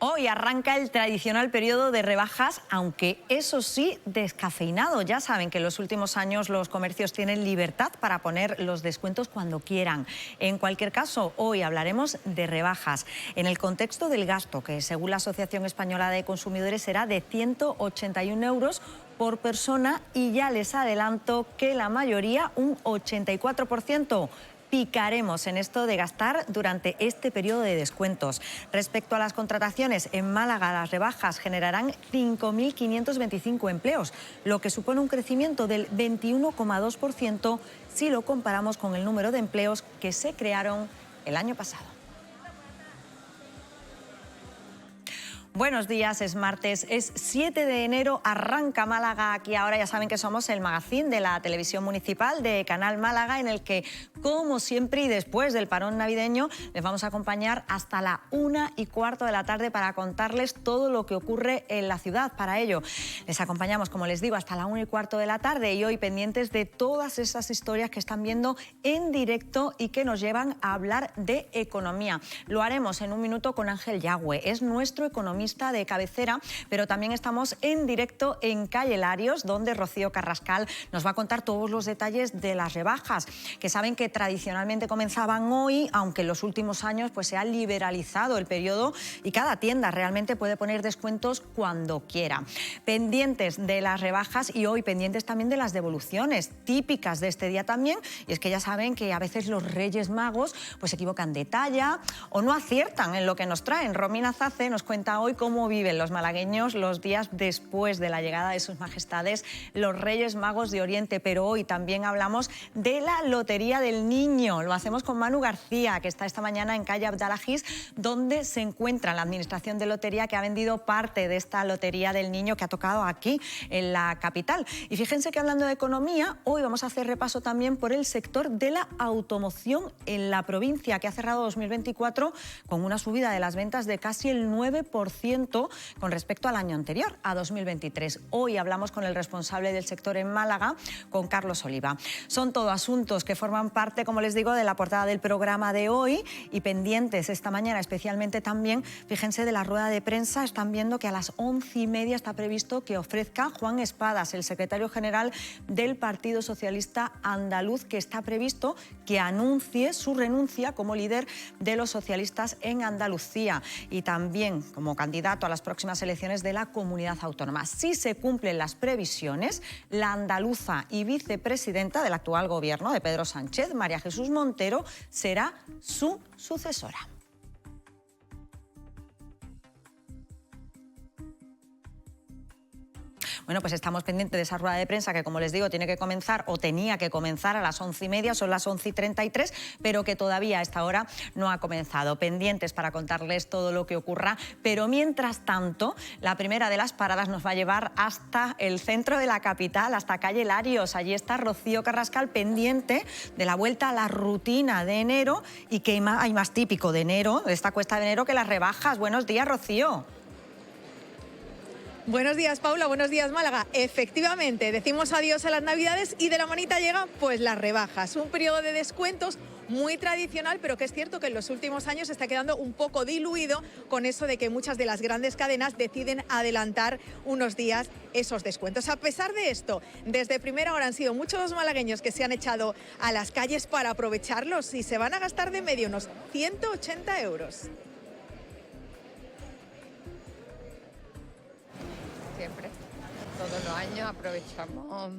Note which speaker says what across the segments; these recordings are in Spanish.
Speaker 1: Hoy arranca el tradicional periodo de rebajas, aunque eso sí, descafeinado. Ya saben que en los últimos años los comercios tienen libertad para poner los descuentos cuando quieran. En cualquier caso, hoy hablaremos de rebajas en el contexto del gasto, que según la Asociación Española de Consumidores será de 181 euros por persona, y ya les adelanto que la mayoría, un 84%, picaremos en esto de gastar durante este periodo de descuentos. Respecto a las contrataciones, en Málaga las rebajas generarán 5.525 empleos, lo que supone un crecimiento del 21,2% si lo comparamos con el número de empleos que se crearon el año pasado. Buenos días, es martes, es 7 de enero, arranca Málaga aquí ahora. Ya saben que somos el magazín de la televisión municipal de Canal Málaga, en el que, como siempre y después del parón navideño, les vamos a acompañar hasta la 1:15 de la tarde para contarles todo lo que ocurre en la ciudad. Para ello, les acompañamos, como les digo, hasta la 1:15 de la tarde, y hoy pendientes de todas esas historias que están viendo en directo y que nos llevan a hablar de economía. Lo haremos en un minuto con Ángel Yagüe, es nuestro economista de cabecera, pero también estamos en directo en Calle Larios, donde Rocío Carrascal nos va a contar todos los detalles de las rebajas, que saben que tradicionalmente comenzaban hoy, aunque en los últimos años pues se ha liberalizado el periodo y cada tienda realmente puede poner descuentos cuando quiera. Pendientes de las rebajas y hoy pendientes también de las devoluciones, típicas de este día también, y es que ya saben que a veces los Reyes Magos pues se equivocan de talla o no aciertan en lo que nos traen. Romina Zace nos cuenta hoy cómo viven los malagueños los días después de la llegada de sus majestades los Reyes Magos de Oriente. Pero hoy también hablamos de la Lotería del Niño. Lo hacemos con Manu García, que está esta mañana en calle Abdalajís, donde se encuentra la Administración de Lotería, que ha vendido parte de esta Lotería del Niño que ha tocado aquí en la capital. Y fíjense que, hablando de economía, hoy vamos a hacer repaso también por el sector de la automoción en la provincia, que ha cerrado 2024 con una subida de las ventas de casi el 9% con respecto al año anterior, a 2023. Hoy hablamos con el responsable del sector en Málaga, con Carlos Oliva. Son todo asuntos que forman parte, como les digo, de la portada del programa de hoy, y pendientes esta mañana especialmente también, fíjense, de la rueda de prensa. Están viendo que a las 11:30 está previsto que ofrezca Juan Espadas, el secretario general del Partido Socialista Andaluz, que está previsto que anuncie su renuncia como líder de los socialistas en Andalucía y también como candidato a las próximas elecciones de la comunidad autónoma. Si se cumplen las previsiones, la andaluza y vicepresidenta del actual gobierno de Pedro Sánchez, María Jesús Montero, será su sucesora. Bueno, pues estamos pendientes de esa rueda de prensa que, como les digo, tiene que comenzar, o tenía que comenzar, a las 11:30, son las 11:33, pero que todavía a esta hora no ha comenzado. Pendientes para contarles todo lo que ocurra, pero mientras tanto, la primera de las paradas nos va a llevar hasta el centro de la capital, hasta calle Larios. Allí está Rocío Carrascal, pendiente de la vuelta a la rutina de enero, y que hay más típico de enero, de esta cuesta de enero, que las rebajas. Buenos días, Rocío.
Speaker 2: Buenos días, Paula, buenos días, Málaga. Efectivamente, decimos adiós a las Navidades y de la manita llegan pues las rebajas. Un periodo de descuentos muy tradicional, pero que es cierto que en los últimos años está quedando un poco diluido con eso de que muchas de las grandes cadenas deciden adelantar unos días esos descuentos. A pesar de esto, desde primera hora han sido muchos los malagueños que se han echado a las calles para aprovecharlos, y se van a gastar de medio unos 180 euros.
Speaker 3: Siempre, todos los años aprovechamos.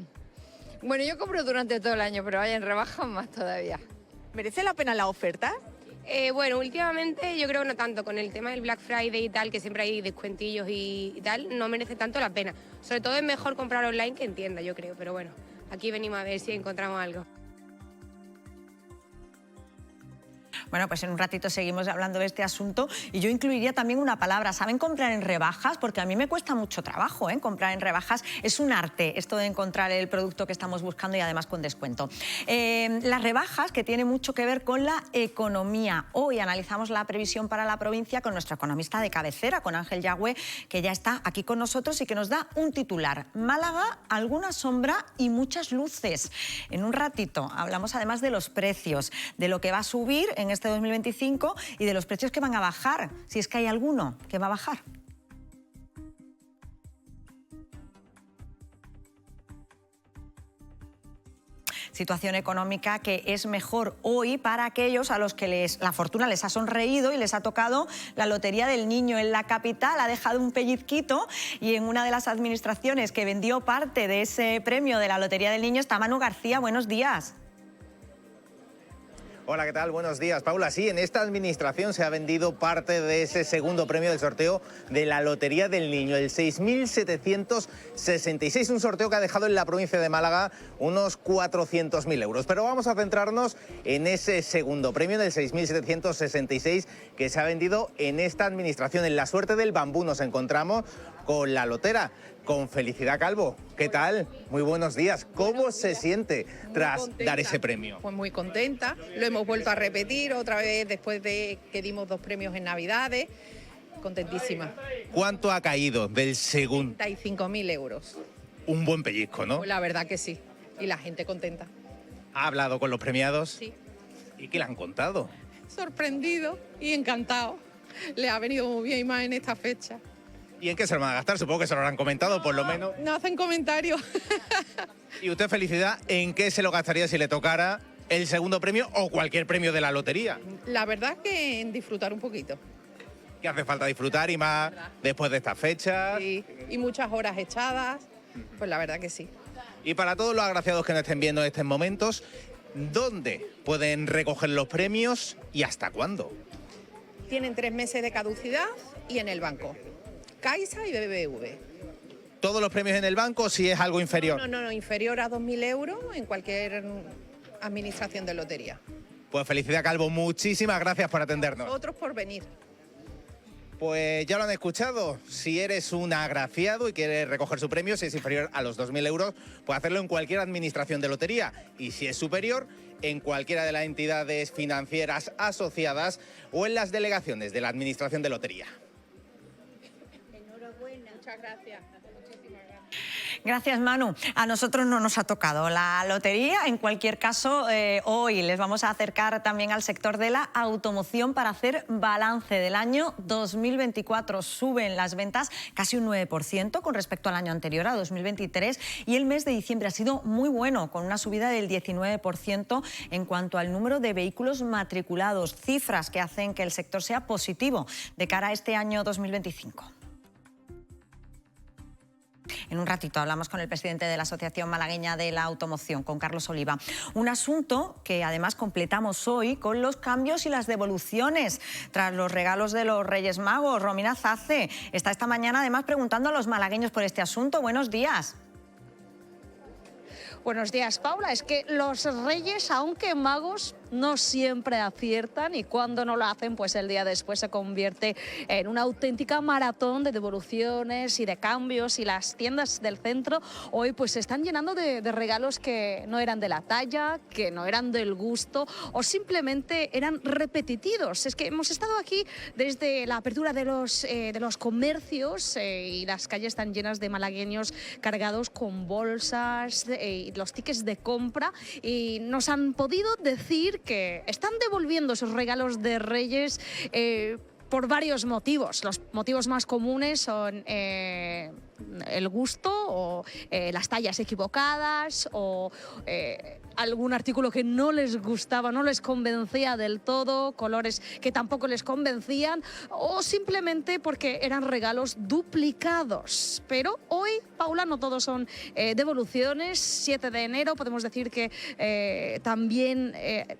Speaker 3: Bueno, yo compro durante todo el año, pero vaya, en rebajas más todavía.
Speaker 2: ¿Merece la pena la oferta?
Speaker 4: Bueno, últimamente yo creo que no tanto, con el tema del Black Friday y tal, que siempre hay descuentillos y tal, no merece tanto la pena. Sobre todo es mejor comprar online que en tienda, yo creo, pero bueno, aquí venimos a ver si encontramos algo.
Speaker 1: Bueno, pues en un ratito seguimos hablando de este asunto, y yo incluiría también una palabra. ¿Saben comprar en rebajas? Porque a mí me cuesta mucho trabajo, comprar en rebajas. Es un arte esto de encontrar el producto que estamos buscando, y además con descuento. Las rebajas, que tiene mucho que ver con la economía. Hoy analizamos la previsión para la provincia con nuestro economista de cabecera, con Ángel Yagüe, que ya está aquí con nosotros y que nos da un titular: Málaga, alguna sombra y muchas luces. En un ratito hablamos además de los precios, de lo que va a subir en este este 2025 y de los precios que van a bajar, si es que hay alguno que va a bajar. Situación económica que es mejor hoy para aquellos a los que la fortuna les ha sonreído y les ha tocado la Lotería del Niño. En la capital ha dejado un pellizquito y en una de las administraciones que vendió parte de ese premio de la Lotería del Niño está Manu García. Buenos días.
Speaker 5: Hola, ¿qué tal? Buenos días, Paula. Sí, en esta administración se ha vendido parte de ese segundo premio del sorteo de la Lotería del Niño, el 6.766, un sorteo que ha dejado en la provincia de Málaga unos 400.000 euros. Pero vamos a centrarnos en ese segundo premio del 6.766 que se ha vendido en esta administración. En la suerte del bambú nos encontramos con la lotera, con Felicidad Calvo. ¿Qué tal? Muy buenos días. ¿Cómo se siente tras dar ese premio?
Speaker 2: Pues muy contenta. Lo hemos vuelto a repetir otra vez después de que dimos 2 premios en Navidades. Contentísima.
Speaker 5: ¿Cuánto ha caído del segundo?
Speaker 2: 35.000 euros.
Speaker 5: Un buen pellizco, ¿no?
Speaker 2: Pues la verdad que sí. Y la gente contenta.
Speaker 5: ¿Ha hablado con los premiados?
Speaker 2: Sí.
Speaker 5: ¿Y qué le han contado?
Speaker 2: Sorprendido y encantado. Le ha venido muy bien y más en esta fecha.
Speaker 5: ¿Y en qué se lo van a gastar? Supongo que se lo habrán comentado, por lo menos.
Speaker 2: No hacen comentarios.
Speaker 5: ¿Y usted, Felicidad, en qué se lo gastaría si le tocara el segundo premio o cualquier premio de la lotería?
Speaker 2: La verdad que en disfrutar un poquito.
Speaker 5: Que hace falta disfrutar y más después de estas fechas.
Speaker 2: Sí, y muchas horas echadas. Pues la verdad que sí.
Speaker 5: Y para todos los agraciados que nos estén viendo en estos momentos, ¿dónde pueden recoger los premios y hasta cuándo?
Speaker 2: Tienen 3 meses de caducidad y en el banco. Caixa y BBV.
Speaker 5: ¿Todos los premios en el banco si es algo inferior?
Speaker 2: No, inferior a 2.000 euros en cualquier administración de lotería.
Speaker 5: Pues Felicidad Calvo, muchísimas gracias por atendernos.
Speaker 2: Otros por venir.
Speaker 5: Pues ya lo han escuchado, si eres un agraciado y quieres recoger su premio, si es inferior a los 2.000 euros, puede hacerlo en cualquier administración de lotería y si es superior, en cualquiera de las entidades financieras asociadas o en las delegaciones de la administración de lotería.
Speaker 2: Muchas gracias.
Speaker 1: Gracias, Manu. A nosotros no nos ha tocado la lotería. En cualquier caso, hoy les vamos a acercar también al sector de la automoción para hacer balance del año 2024. Suben las ventas casi un 9% con respecto al año anterior, a 2023, y el mes de diciembre ha sido muy bueno, con una subida del 19% en cuanto al número de vehículos matriculados, cifras que hacen que el sector sea positivo de cara a este año 2025. En un ratito hablamos con el presidente de la Asociación Malagueña de la Automoción, con Carlos Oliva. Un asunto que además completamos hoy con los cambios y las devoluciones tras los regalos de los Reyes Magos. Romina Zace está esta mañana además preguntando a los malagueños por este asunto. Buenos días.
Speaker 6: Buenos días, Paula. Es que los reyes, aunque magos, no siempre aciertan y cuando no lo hacen, pues el día después se convierte en una auténtica maratón de devoluciones y de cambios, y las tiendas del centro hoy pues se están llenando de regalos que no eran de la talla, que no eran del gusto o simplemente eran repetitivos. Es que hemos estado aquí desde la apertura de los comercios y las calles están llenas de malagueños cargados con bolsas y los tickets de compra, y nos han podido decir que están devolviendo esos regalos de Reyes por varios motivos. Los motivos más comunes son el gusto o las tallas equivocadas o algún artículo que no les gustaba, no les convencía del todo, colores que tampoco les convencían o simplemente porque eran regalos duplicados. Pero hoy, Paula, no todos son devoluciones. 7 de enero podemos decir que también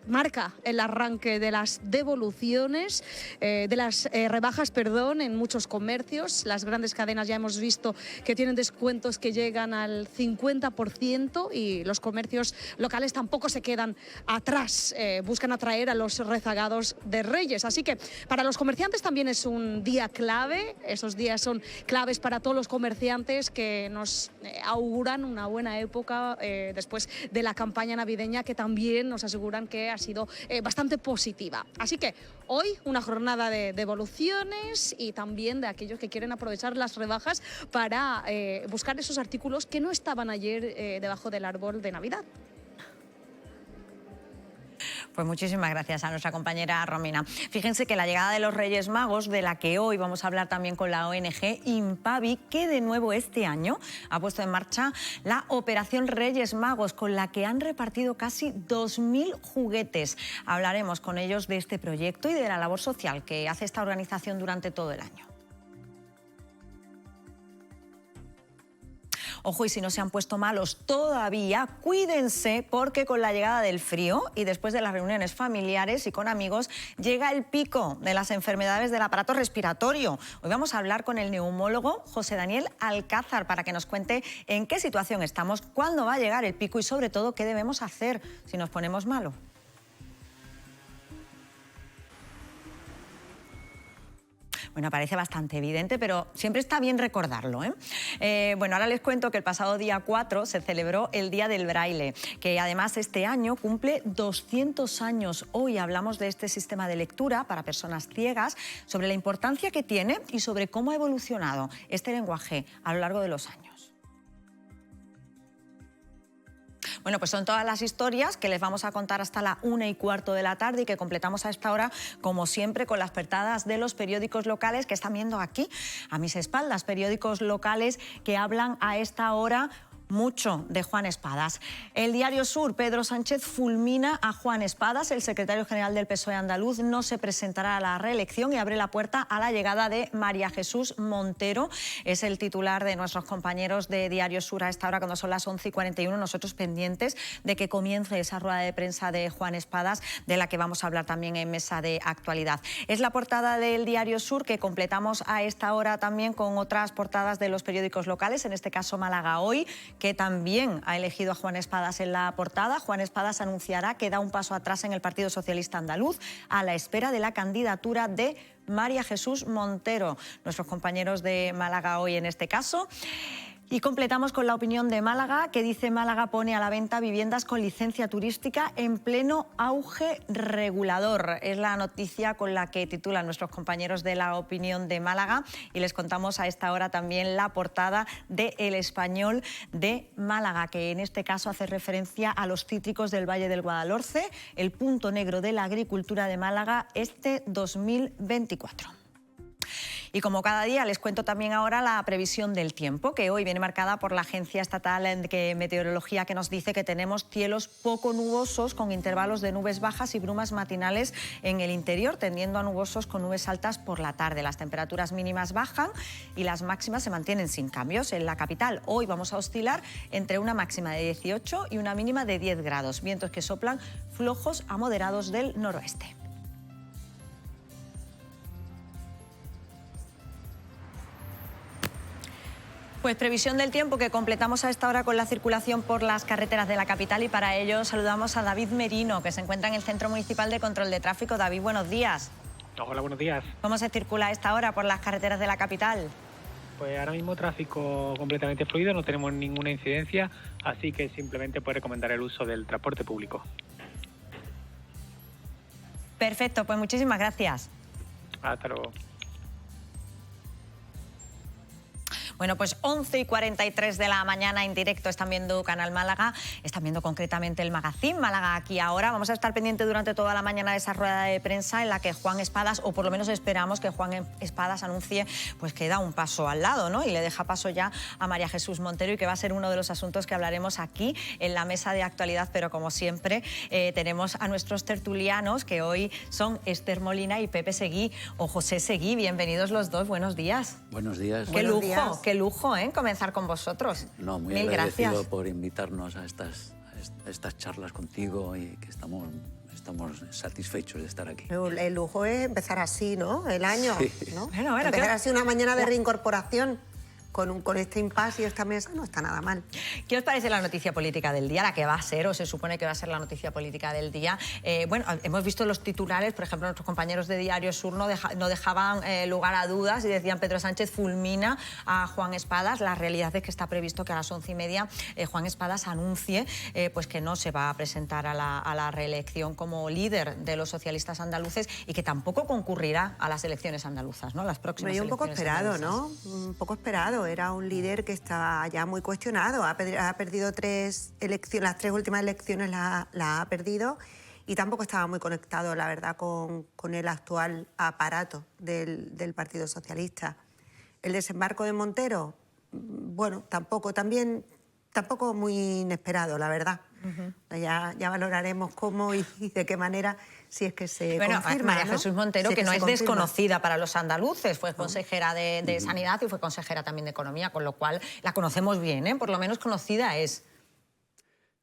Speaker 6: marca el arranque de las devoluciones, de las rebajas, perdón, en muchos comercios. Las grandes cadenas ya hemos visto que tienen descuentos que llegan al 50% y los comercios locales tampoco se quedan atrás, buscan atraer a los rezagados de Reyes. Así que para los comerciantes también es un día clave. Esos días son claves para todos los comerciantes que nos auguran una buena época después de la campaña navideña, que también nos aseguran que ha sido bastante positiva. Así que hoy una jornada de devoluciones y también de aquellos que quieren aprovechar las rebajas para buscar esos artículos que no estaban ayer debajo del árbol de Navidad.
Speaker 1: Pues muchísimas gracias a nuestra compañera Romina. Fíjense que la llegada de los Reyes Magos, de la que hoy vamos a hablar también con la ONG Impavi, que de nuevo este año ha puesto en marcha la Operación Reyes Magos, con la que han repartido casi 2.000 juguetes. Hablaremos con ellos de este proyecto y de la labor social que hace esta organización durante todo el año. Ojo, y si no se han puesto malos todavía, cuídense, porque con la llegada del frío y después de las reuniones familiares y con amigos, llega el pico de las enfermedades del aparato respiratorio. Hoy vamos a hablar con el neumólogo José Daniel Alcázar para que nos cuente en qué situación estamos, cuándo va a llegar el pico y sobre todo qué debemos hacer si nos ponemos malos. Bueno, parece bastante evidente, pero siempre está bien recordarlo, Bueno, ahora les cuento que el pasado día 4 se celebró el Día del Braille, que además este año cumple 200 años. Hoy hablamos de este sistema de lectura para personas ciegas, sobre la importancia que tiene y sobre cómo ha evolucionado este lenguaje a lo largo de los años. Bueno, pues son todas las historias que les vamos a contar hasta la 1:15 de la tarde y que completamos a esta hora, como siempre, con las portadas de los periódicos locales que están viendo aquí a mis espaldas. Periódicos locales que hablan a esta hora mucho de Juan Espadas. El Diario Sur, Pedro Sánchez fulmina a Juan Espadas. El secretario general del PSOE andaluz no se presentará a la reelección y abre la puerta a la llegada de María Jesús Montero. Es el titular de nuestros compañeros de Diario Sur a esta hora, cuando son las 11:41. Nosotros pendientes de que comience esa rueda de prensa de Juan Espadas, de la que vamos a hablar también en Mesa de Actualidad. Es la portada del Diario Sur, que completamos a esta hora también con otras portadas de los periódicos locales, en este caso Málaga Hoy, que también ha elegido a Juan Espadas en la portada. Juan Espadas anunciará que da un paso atrás en el Partido Socialista Andaluz a la espera de la candidatura de María Jesús Montero. Nuestros compañeros de Málaga Hoy en este caso. Y completamos con la opinión de Málaga, que dice: Málaga pone a la venta viviendas con licencia turística en pleno auge regulador. Es la noticia con la que titulan nuestros compañeros de la opinión de Málaga, y les contamos a esta hora también la portada de El Español de Málaga, que en este caso hace referencia a los cítricos del Valle del Guadalhorce, el punto negro de la agricultura de Málaga este 2024. Y como cada día, les cuento también ahora la previsión del tiempo, que hoy viene marcada por la Agencia Estatal de Meteorología, que nos dice que tenemos cielos poco nubosos con intervalos de nubes bajas y brumas matinales en el interior, tendiendo a nubosos con nubes altas por la tarde. Las temperaturas mínimas bajan y las máximas se mantienen sin cambios. En la capital hoy vamos a oscilar entre una máxima de 18 y una mínima de 10 grados. Vientos que soplan flojos a moderados del noroeste. Pues previsión del tiempo que completamos a esta hora con la circulación por las carreteras de la capital, y para ello saludamos a David Merino, que se encuentra en el Centro Municipal de Control de Tráfico. David, buenos días.
Speaker 7: Hola, buenos días.
Speaker 1: ¿Cómo se circula a esta hora por las carreteras de la capital?
Speaker 7: Pues ahora mismo tráfico completamente fluido, no tenemos ninguna incidencia, así que simplemente puede recomendar el uso del transporte público.
Speaker 1: Perfecto, pues muchísimas gracias.
Speaker 7: Hasta luego.
Speaker 1: Bueno, pues 11:43 de la mañana en directo están viendo Canal Málaga, están viendo concretamente el magazín Málaga Aquí Ahora. Vamos a estar pendientes durante toda la mañana de esa rueda de prensa en la que Juan Espadas, o por lo menos esperamos que Juan Espadas anuncie pues que da un paso al lado, ¿no? Y le deja paso ya a María Jesús Montero, y que va a ser uno de los asuntos que hablaremos aquí en la Mesa de Actualidad. Pero como siempre tenemos a nuestros tertulianos, que hoy son Esther Molina y Pepe Seguí, o José Seguí. Bienvenidos los dos, buenos días.
Speaker 8: Buenos días.
Speaker 1: Qué lujo. Qué lujo, comenzar con vosotros.
Speaker 8: No, muy
Speaker 1: Mil
Speaker 8: agradecido
Speaker 1: gracias
Speaker 8: por invitarnos a estas charlas contigo, y que estamos satisfechos de estar aquí.
Speaker 9: El lujo es empezar así, ¿no? El año,
Speaker 8: Sí.
Speaker 9: ¿no?
Speaker 1: Bueno,
Speaker 9: empezar así una mañana de reincorporación con este impasse y esta mesa no está nada mal.
Speaker 1: ¿Qué os parece la noticia política del día, la que va a ser, o se supone que va a ser la noticia política del día? Bueno, hemos visto los titulares, por ejemplo, nuestros compañeros de Diario Sur no dejaban lugar a dudas y decían: Pedro Sánchez fulmina a Juan Espadas. La realidad es que está previsto que a las 11:30 Juan Espadas anuncie pues que no se va a presentar a la reelección como líder de los socialistas andaluces, y que tampoco concurrirá a las elecciones andaluzas, ¿no? Las próximas
Speaker 9: Pero un poco
Speaker 1: elecciones
Speaker 9: esperado,
Speaker 1: andaluzas.
Speaker 9: ¿no? Un poco esperado. Era un líder que estaba ya muy cuestionado. Ha perdido las tres últimas elecciones las ha perdido, y tampoco estaba muy conectado, la verdad, con el actual aparato del Partido Socialista. El desembarco de Montero, bueno, tampoco muy inesperado, la verdad. Ya valoraremos cómo y de qué manera, si es que se confirma,
Speaker 1: María
Speaker 9: ¿no?
Speaker 1: Jesús Montero,
Speaker 9: Si
Speaker 1: que no
Speaker 9: se
Speaker 1: es
Speaker 9: confirma.
Speaker 1: desconocida para los andaluces, fue consejera de Sanidad y fue consejera también de Economía, con lo cual la conocemos bien, ¿eh? Por lo menos conocida es.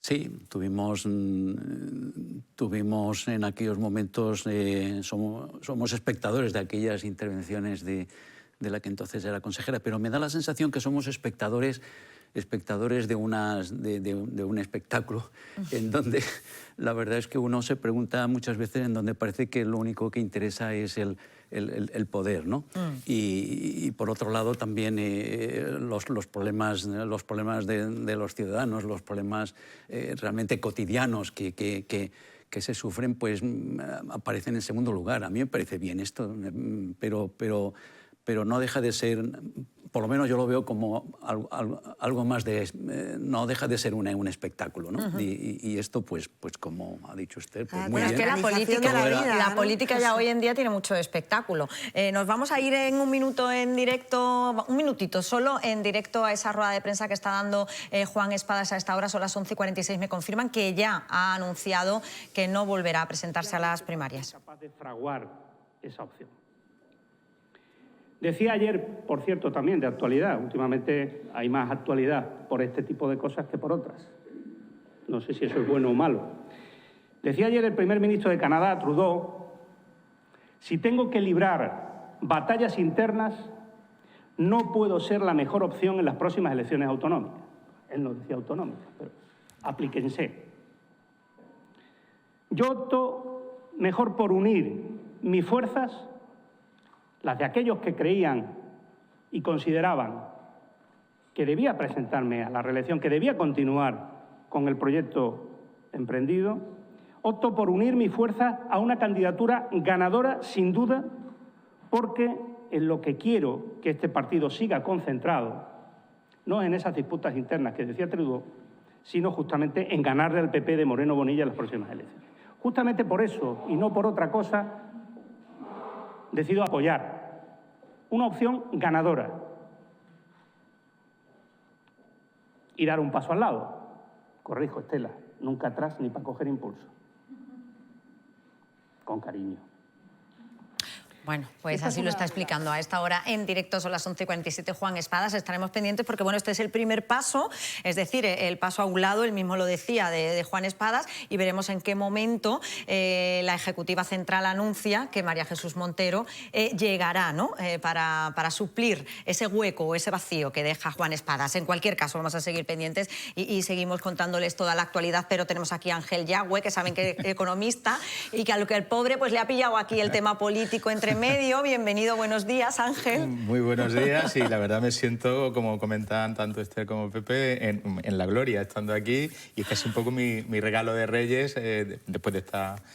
Speaker 8: Sí, tuvimos en aquellos momentos, somos espectadores de aquellas intervenciones de la que entonces era consejera, pero me da la sensación que somos espectadores de un espectáculo en donde la verdad es que uno se pregunta muchas veces en donde parece que lo único que interesa es el poder, ¿no? Y por otro lado también los problemas de los ciudadanos, los problemas realmente cotidianos que se sufren, pues aparecen en segundo lugar. A mí me parece bien esto, pero no deja de ser, por lo menos yo lo veo como algo más de, no deja de ser un espectáculo, ¿no? Y esto, pues como ha dicho usted, pues muy
Speaker 1: Es
Speaker 8: bien.
Speaker 1: que la política ya hoy en día tiene mucho espectáculo. Nos vamos a ir en un minuto en directo, un minutito solo, en directo a esa rueda de prensa que está dando Juan Espadas a esta hora, son las 11:46. Me confirman que ya ha anunciado que no volverá a presentarse a las primarias.
Speaker 10: Capaz de fraguar esa opción. Decía ayer, por cierto, también de actualidad, últimamente hay más actualidad por este tipo de cosas que por otras. No sé si eso es bueno o malo. Decía ayer el primer ministro de Canadá, Trudeau, si tengo que librar batallas internas, no puedo ser la mejor opción en las próximas elecciones autonómicas. Él no decía autonómicas, pero aplíquense. Yo opto mejor por unir mis fuerzas, las de aquellos que creían y consideraban que debía presentarme a la reelección, que debía continuar con el proyecto emprendido, opto por unir mis fuerzas a una candidatura ganadora, sin duda, porque en lo que quiero que este partido siga concentrado, no es en esas disputas internas que decía Trudeau, sino justamente en ganarle al PP de Moreno Bonilla en las próximas elecciones. Justamente por eso, y no por otra cosa, decido apoyar una opción ganadora y dar un paso al lado. Corrijo, Estela, nunca atrás ni para coger impulso. Con cariño.
Speaker 1: Bueno, pues así lo está explicando a esta hora en directo, son las 11:47, Juan Espadas. Estaremos pendientes porque, bueno, este es el primer paso, es decir, el paso a un lado, él mismo lo decía, de Juan Espadas, y veremos en qué momento la Ejecutiva Central anuncia que María Jesús Montero llegará, ¿no? Para suplir ese hueco o ese vacío que deja Juan Espadas. En cualquier caso, vamos a seguir pendientes y seguimos contándoles toda la actualidad, pero tenemos aquí a Ángel Yagüe, que saben que es economista, y que a lo que el pobre pues le ha pillado aquí el tema político entre medio. Bienvenido, buenos días, Ángel.
Speaker 11: Muy buenos días, y la verdad me siento, como comentan tanto Esther como Pepe, en la gloria estando aquí, y es casi un poco mi regalo de Reyes después de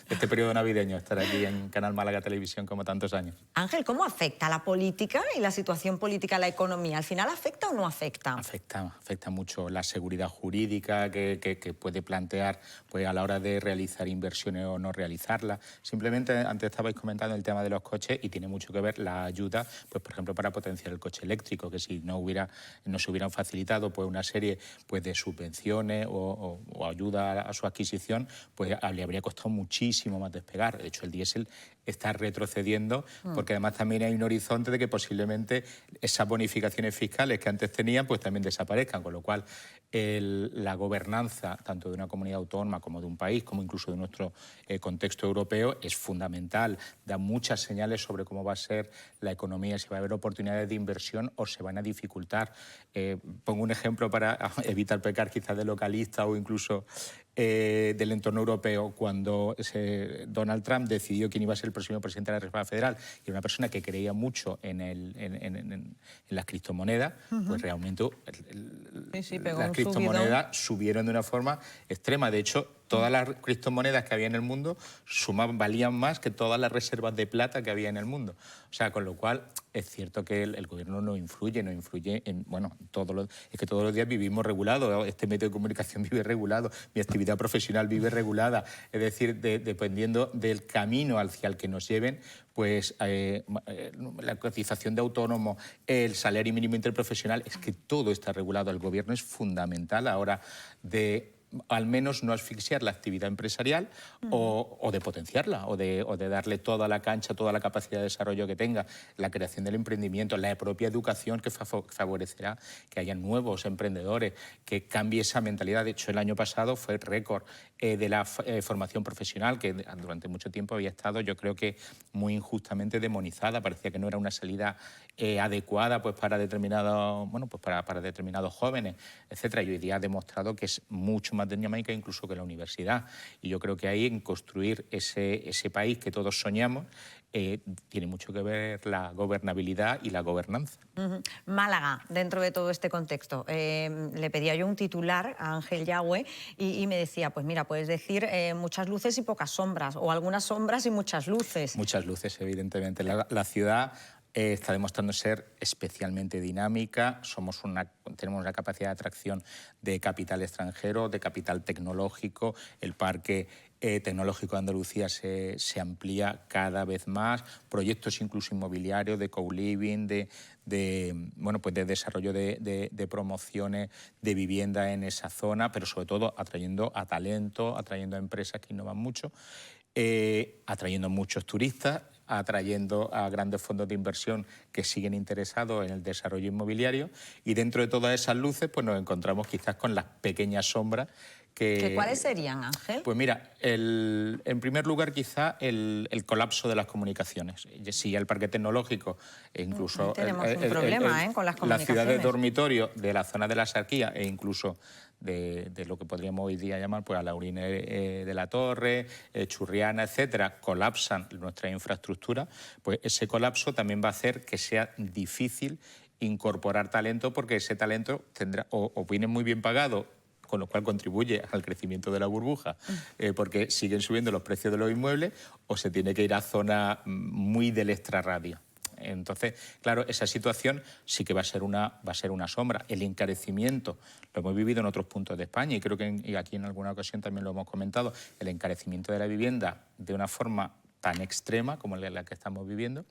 Speaker 11: este periodo navideño, estar aquí en Canal Málaga Televisión como tantos años.
Speaker 1: Ángel, ¿cómo afecta la política y la situación política a la economía? ¿Al final afecta o no afecta?
Speaker 11: Afecta mucho la seguridad jurídica que puede plantear pues, a la hora de realizar inversiones o no realizarlas. Simplemente, antes estabais comentando el tema de los coches, y tiene mucho que ver la ayuda, pues por ejemplo, para potenciar el coche eléctrico, que si no se hubieran facilitado pues una serie pues de subvenciones o ayuda a su adquisición, pues le habría costado muchísimo más despegar. De hecho, el diésel está retrocediendo, porque además también hay un horizonte de que posiblemente esas bonificaciones fiscales que antes tenían pues también desaparezcan, con lo cual la gobernanza tanto de una comunidad autónoma como de un país, como incluso de nuestro contexto europeo, es fundamental. Da muchas señales sobre cómo va a ser la economía, si va a haber oportunidades de inversión o se van a dificultar. Pongo un ejemplo para evitar pecar quizás de localista o incluso del entorno europeo. Cuando Donald Trump decidió quién iba a ser el próximo presidente de la Reserva Federal, y era una persona que creía mucho en las criptomonedas, pues realmente las criptomonedas subieron de una forma extrema. De hecho, Todas las criptomonedas que había en el mundo valían más que todas las reservas de plata que había en el mundo. O sea, con lo cual es cierto que el gobierno no influye en, bueno, es que todos los días vivimos regulados. Este medio de comunicación vive regulado, mi actividad profesional vive regulada. Es decir, dependiendo del camino hacia el que nos lleven, pues la cotización de autónomos, el salario mínimo interprofesional, es que todo está regulado. El gobierno es fundamental ahora de al menos no asfixiar la actividad empresarial o de potenciarla o de darle toda la cancha, toda la capacidad de desarrollo que tenga, la creación del emprendimiento, la propia educación que favorecerá que haya nuevos emprendedores, que cambie esa mentalidad. De hecho, el año pasado fue récord de la formación profesional, que durante mucho tiempo había estado, yo creo que muy injustamente demonizada. Parecía que no era una salida adecuada pues para determinados, bueno, pues para determinados jóvenes, etcétera. Y hoy día ha demostrado que es mucho más dinámica incluso que la universidad. Y yo creo que ahí, en construir ese país que todos soñamos, tiene mucho que ver la gobernabilidad y la gobernanza.
Speaker 1: Málaga, dentro de todo este contexto. Le pedía yo un titular a Ángel Yagüe y me decía, pues mira, puedes decir muchas luces y pocas sombras, o algunas sombras y muchas luces.
Speaker 11: Muchas luces, evidentemente. La ciudad está demostrando ser especialmente dinámica. Tenemos una capacidad de atracción de capital extranjero, de capital tecnológico. El parque tecnológico de Andalucía se amplía cada vez más. Proyectos incluso inmobiliarios, de co-living, de desarrollo de promociones de vivienda en esa zona, pero sobre todo atrayendo a talento, atrayendo a empresas que innovan mucho, atrayendo muchos turistas, atrayendo a grandes fondos de inversión que siguen interesados en el desarrollo inmobiliario, y dentro de todas esas luces pues nos encontramos quizás con las pequeñas sombras que...
Speaker 1: ¿Cuáles serían, Ángel?
Speaker 11: Pues mira, en primer lugar quizá el colapso de las comunicaciones. Si ya el parque tecnológico e incluso...
Speaker 1: Tenemos un problema con las comunicaciones.
Speaker 11: La ciudad de dormitorio de la zona de la Sarquía e incluso de lo que podríamos hoy día llamar pues, a Laurine de la Torre, Churriana, etcétera, colapsan nuestra infraestructura, pues ese colapso también va a hacer que sea difícil incorporar talento, porque ese talento tendrá o viene muy bien pagado, con lo cual contribuye al crecimiento de la burbuja, porque siguen subiendo los precios de los inmuebles, o se tiene que ir a zonas muy del extrarradio. Entonces, claro, esa situación sí que va a ser una sombra. El encarecimiento lo hemos vivido en otros puntos de España, y creo que aquí en alguna ocasión también lo hemos comentado. El encarecimiento de la vivienda de una forma tan extrema como la que estamos viviendo,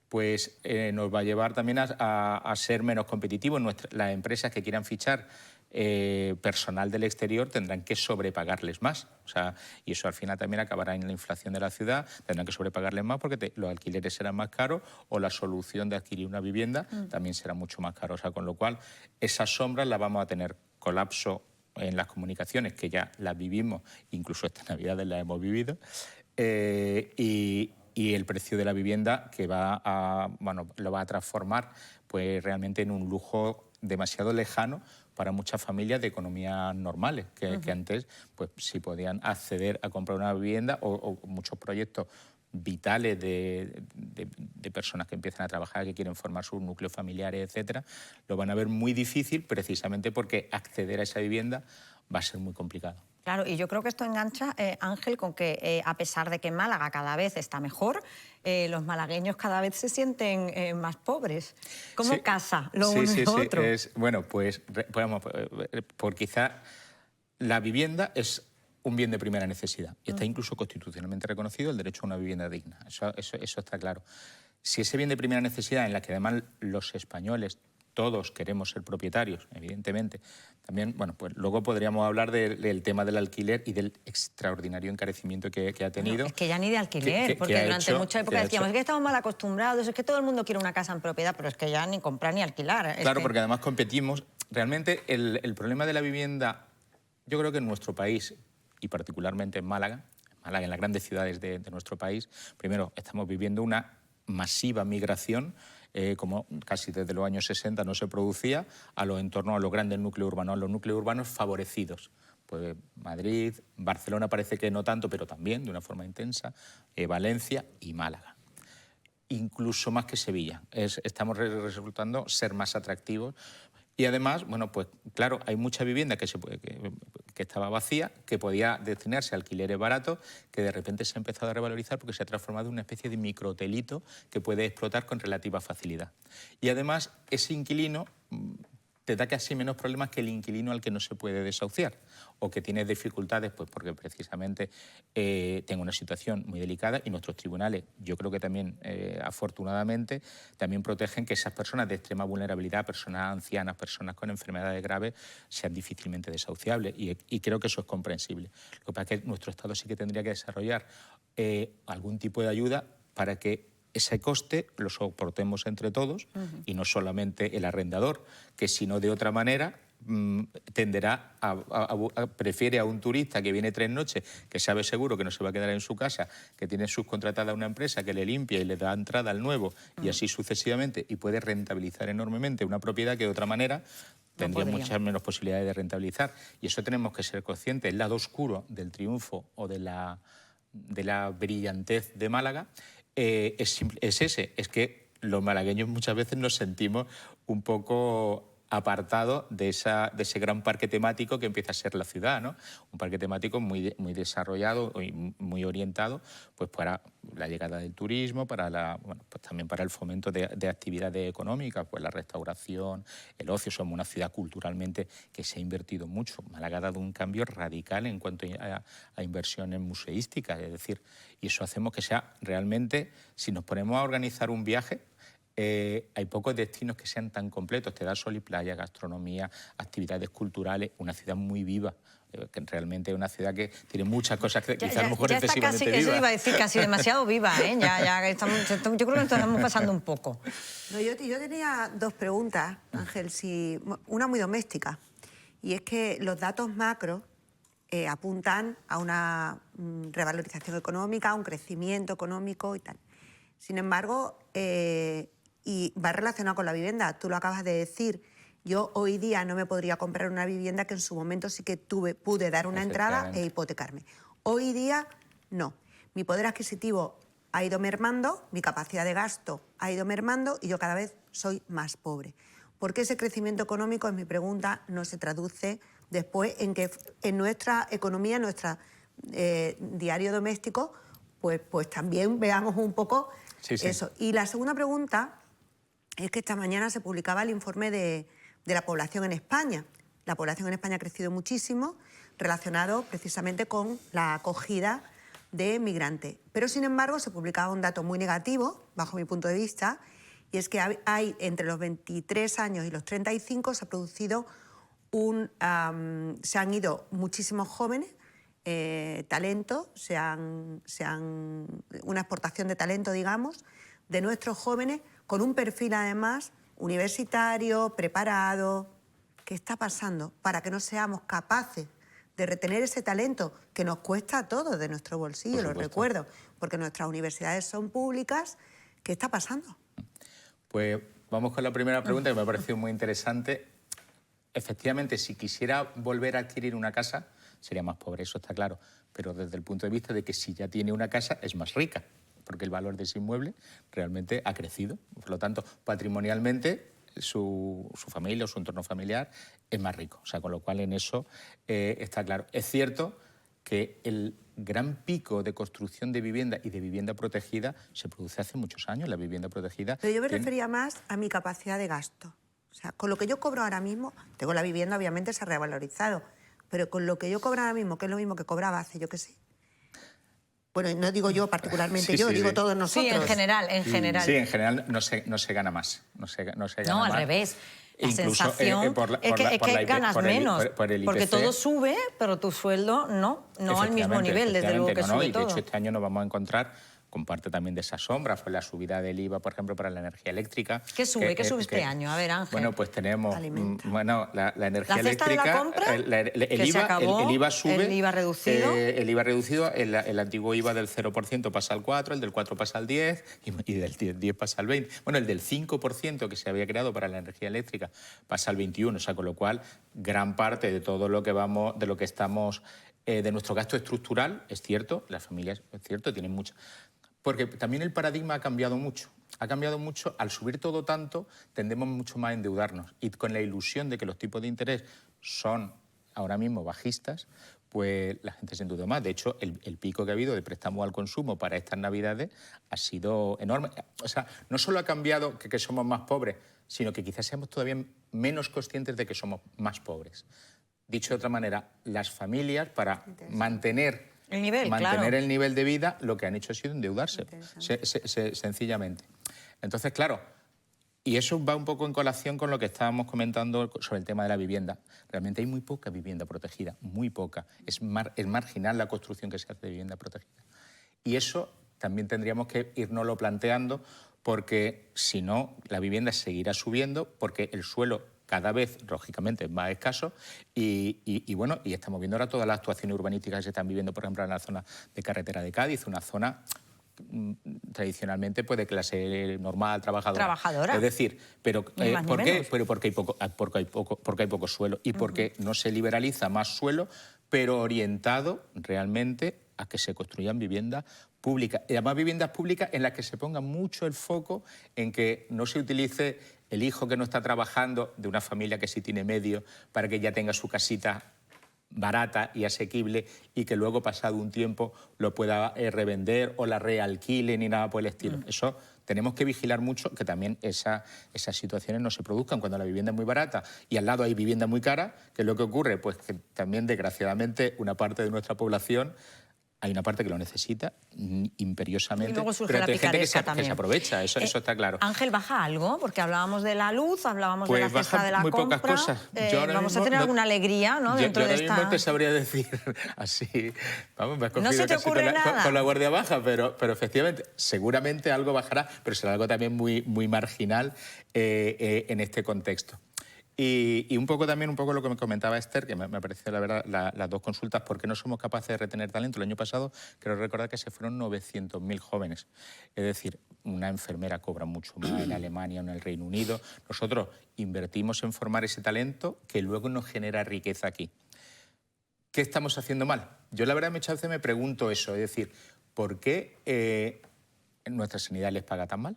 Speaker 11: pues nos va a llevar también a ser menos competitivos. Las empresas que quieran fichar personal del exterior tendrán que sobrepagarles más. O sea, y eso al final también acabará en la inflación de la ciudad. Tendrán que sobrepagarles más porque los alquileres serán más caros, o la solución de adquirir una vivienda también será mucho más cara. O sea, con lo cual esas sombras las vamos a tener. Colapso en las comunicaciones, que ya las vivimos, incluso estas Navidades las hemos vivido, y el precio de la vivienda, que lo va a transformar pues realmente en un lujo demasiado lejano para muchas familias de economías normales, que antes pues sí podían acceder a comprar una vivienda, o muchos proyectos vitales de personas que empiezan a trabajar, que quieren formar sus núcleos familiares, etcétera, lo van a ver muy difícil, precisamente porque acceder a esa vivienda va a ser muy complicado.
Speaker 1: Claro, y yo creo que esto engancha, Ángel, con que a pesar de que Málaga cada vez está mejor, los malagueños cada vez se sienten más pobres. ¿Cómo
Speaker 11: sí,
Speaker 1: casa lo uno y lo otro?
Speaker 11: Bueno, pues por quizá la vivienda es un bien de primera necesidad, y está incluso constitucionalmente reconocido el derecho a una vivienda digna. Eso está claro. Si ese bien de primera necesidad, en la que además los españoles todos queremos ser propietarios, evidentemente. También, bueno, pues luego podríamos hablar del tema del alquiler y del extraordinario encarecimiento que ha tenido.
Speaker 1: No, es que ya ni de alquiler, porque durante mucha época decíamos, es que estamos mal acostumbrados, es que todo el mundo quiere una casa en propiedad, pero es que ya ni comprar ni alquilar.
Speaker 11: Claro, porque además competimos. Realmente el problema de la vivienda, yo creo que en nuestro país, y particularmente en Málaga, en las grandes ciudades de nuestro país, primero estamos viviendo una masiva migración, como casi desde los años 60 no se producía, a los entornos, a los grandes núcleos urbanos, a los núcleos urbanos favorecidos. Pues Madrid, Barcelona parece que no tanto, pero también de una forma intensa, Valencia y Málaga. Incluso más que Sevilla. Estamos resultando ser más atractivos. Y además, bueno, pues claro, hay mucha vivienda que que estaba vacía, que podía destinarse a alquileres baratos, que de repente se ha empezado a revalorizar porque se ha transformado en una especie de microhotelito que puede explotar con relativa facilidad. Y además ese inquilino te da casi menos problemas que el inquilino al que no se puede desahuciar o que tiene dificultades pues porque precisamente tenga una situación muy delicada, y nuestros tribunales, yo creo que también, afortunadamente, también protegen que esas personas de extrema vulnerabilidad, personas ancianas, personas con enfermedades graves, sean difícilmente desahuciables, y creo que eso es comprensible. Lo que pasa es que nuestro Estado sí que tendría que desarrollar algún tipo de ayuda para que ese coste lo soportemos entre todos y no solamente el arrendador, que si no de otra manera tenderá prefiere a un turista que viene 3 noches, que sabe seguro que no se va a quedar en su casa, que tiene subcontratada a una empresa que le limpia y le da entrada al nuevo y así sucesivamente, y puede rentabilizar enormemente una propiedad que de otra manera tendría muchas menos posibilidades de rentabilizar. Y eso tenemos que ser conscientes. El lado oscuro del triunfo o de la brillantez de Málaga es ese, es que los malagueños muchas veces nos sentimos un poco apartados de ese gran parque temático que empieza a ser la ciudad, ¿no? Un parque temático muy desarrollado y muy orientado pues para la llegada del turismo, pues también para el fomento de actividades económicas, pues la restauración, el ocio. Somos una ciudad culturalmente que se ha invertido mucho. Málaga ha dado un cambio radical en cuanto a inversiones museísticas, es decir, y eso hacemos que sea realmente, si nos ponemos a organizar un viaje, hay pocos destinos que sean tan completos. Te da sol y playa, gastronomía, actividades culturales, una ciudad muy viva, que realmente es una ciudad que tiene muchas cosas que quizás a lo mejor excesivamente viva.
Speaker 1: Eso iba a decir, casi demasiado viva, ¿eh? Yo creo que nos estamos pasando un poco.
Speaker 9: No, yo tenía 2 preguntas, Ángel, una muy doméstica, y es que los datos macro apuntan a una revalorización económica, a un crecimiento económico y tal. Sin embargo, y va relacionado con la vivienda, tú lo acabas de decir, yo hoy día no me podría comprar una vivienda que en su momento sí que pude dar una entrada e hipotecarme. Hoy día no. Mi poder adquisitivo ha ido mermando, mi capacidad de gasto ha ido mermando y yo cada vez soy más pobre. ¿Por qué ese crecimiento económico, es mi pregunta, no se traduce después en que en nuestra economía, en nuestro diario doméstico, pues también veamos un poco eso? Y la segunda pregunta es que esta mañana se publicaba el informe de la población en España. La población en España ha crecido muchísimo, relacionado precisamente con la acogida de migrantes. Pero, sin embargo, se publicaba un dato muy negativo, bajo mi punto de vista, y es que hay entre los 23 años y los 35 se ha producido se han ido muchísimos jóvenes, talento, una exportación de talento, digamos, de nuestros jóvenes, con un perfil además universitario, preparado. ¿Qué está pasando para que no seamos capaces de retener ese talento que nos cuesta a todos de nuestro bolsillo? Lo recuerdo, porque nuestras universidades son públicas. ¿Qué está pasando?
Speaker 11: Pues vamos con la primera pregunta, que me ha parecido muy interesante. Efectivamente, si quisiera volver a adquirir una casa, sería más pobre, eso está claro, pero desde el punto de vista de que si ya tiene una casa es más rica, porque el valor de ese inmueble realmente ha crecido. Por lo tanto, patrimonialmente, su familia o su entorno familiar es más rico. O sea, con lo cual en eso está claro. Es cierto que el gran pico de construcción de vivienda y de vivienda protegida se produce hace muchos años. La vivienda protegida...
Speaker 9: Pero yo me refería más a mi capacidad de gasto. O sea, con lo que yo cobro ahora mismo, tengo la vivienda, obviamente se ha revalorizado, pero con lo que yo cobro ahora mismo, que es lo mismo que cobraba hace, yo qué sé. Bueno, no digo yo particularmente, digo todos nosotros.
Speaker 1: Sí, en general.
Speaker 11: Sí, en general no se gana más.
Speaker 1: No, al revés. La sensación es que ganas menos, porque todo sube, pero tu sueldo no al mismo nivel, desde luego que sube todo.
Speaker 11: Y de hecho este año nos vamos a encontrar con parte también de esa sombra, fue la subida del IVA, por ejemplo, para la energía eléctrica.
Speaker 1: ¿Qué sube este año? A ver, Ángel.
Speaker 11: Bueno, pues tenemos la energía eléctrica,
Speaker 1: de la compra,
Speaker 11: el IVA sube,
Speaker 1: el IVA reducido.
Speaker 11: El IVA reducido, el antiguo IVA del 0% pasa al 4%, el del 4% pasa al 10% y del 10% pasa al 20%. Bueno, el del 5% que se había creado para la energía eléctrica pasa al 21%, o sea, con lo cual gran parte de todo lo que de lo que estamos, de nuestro gasto estructural, es cierto, las familias, es cierto, tienen mucha... Porque también el paradigma ha cambiado mucho. Ha cambiado mucho. Al subir todo tanto, tendemos mucho más a endeudarnos. Y con la ilusión de que los tipos de interés son ahora mismo bajistas, pues la gente se endeuda más. De hecho, el pico que ha habido de préstamo al consumo para estas Navidades ha sido enorme. O sea, no solo ha cambiado que somos más pobres, sino que quizás seamos todavía menos conscientes de que somos más pobres. Dicho de otra manera, las familias, para mantener
Speaker 1: el nivel,
Speaker 11: el nivel de vida, lo que han hecho ha sido endeudarse, sencillamente. Entonces, claro, y eso va un poco en colación con lo que estábamos comentando sobre el tema de la vivienda. Realmente hay muy poca vivienda protegida, muy poca. Es marginal la construcción que se hace de vivienda protegida. Y eso también tendríamos que irnoslo planteando, porque si no, la vivienda seguirá subiendo, porque el suelo cada vez, lógicamente, es más escaso y bueno, y estamos viendo ahora todas las actuaciones urbanísticas que se están viviendo, por ejemplo, en la zona de carretera de Cádiz, una zona tradicionalmente pues de clase normal, trabajadora. Es decir, pero ¿por qué? Pero porque hay poco suelo y porque no se liberaliza más suelo, pero orientado realmente a que se construyan viviendas públicas. Y además viviendas públicas en las que se ponga mucho el foco en que no se utilice el hijo que no está trabajando de una familia que sí tiene medios para que ya tenga su casita barata y asequible y que luego, pasado un tiempo, lo pueda revender o la realquile ni nada por el estilo. Eso tenemos que vigilar mucho, que también esas situaciones no se produzcan cuando la vivienda es muy barata y al lado hay vivienda muy cara. ¿Qué es lo que ocurre? Pues que también, desgraciadamente, una parte de nuestra población, hay una parte que lo necesita imperiosamente,
Speaker 1: y luego surge
Speaker 11: pero
Speaker 1: la
Speaker 11: hay gente que se
Speaker 1: también.
Speaker 11: aprovecha, eso está claro.
Speaker 1: Ángel, ¿baja algo? Porque hablábamos de la luz, hablábamos
Speaker 11: pues
Speaker 1: de la cesta de la
Speaker 11: muy
Speaker 1: compra.
Speaker 11: Pocas cosas.
Speaker 1: Vamos a tener alguna alegría, ¿no? Dentro de esta...
Speaker 11: Yo ahora mismo te sabría decir así, vamos, me has cogido
Speaker 1: ¿No se te
Speaker 11: casi
Speaker 1: ocurre nada?
Speaker 11: con la guardia baja, pero efectivamente, seguramente algo bajará, pero será algo también muy marginal en este contexto. Y un poco también lo que me comentaba Esther, que me parece la verdad las dos consultas, ¿por qué no somos capaces de retener talento? El año pasado creo recordar que se fueron 900.000 jóvenes. Es decir, una enfermera cobra mucho más en Alemania o en el Reino Unido. Nosotros invertimos en formar ese talento que luego nos genera riqueza aquí. ¿Qué estamos haciendo mal? Yo la verdad muchas veces me pregunto eso, es decir, ¿por qué nuestra sanidad les paga tan mal?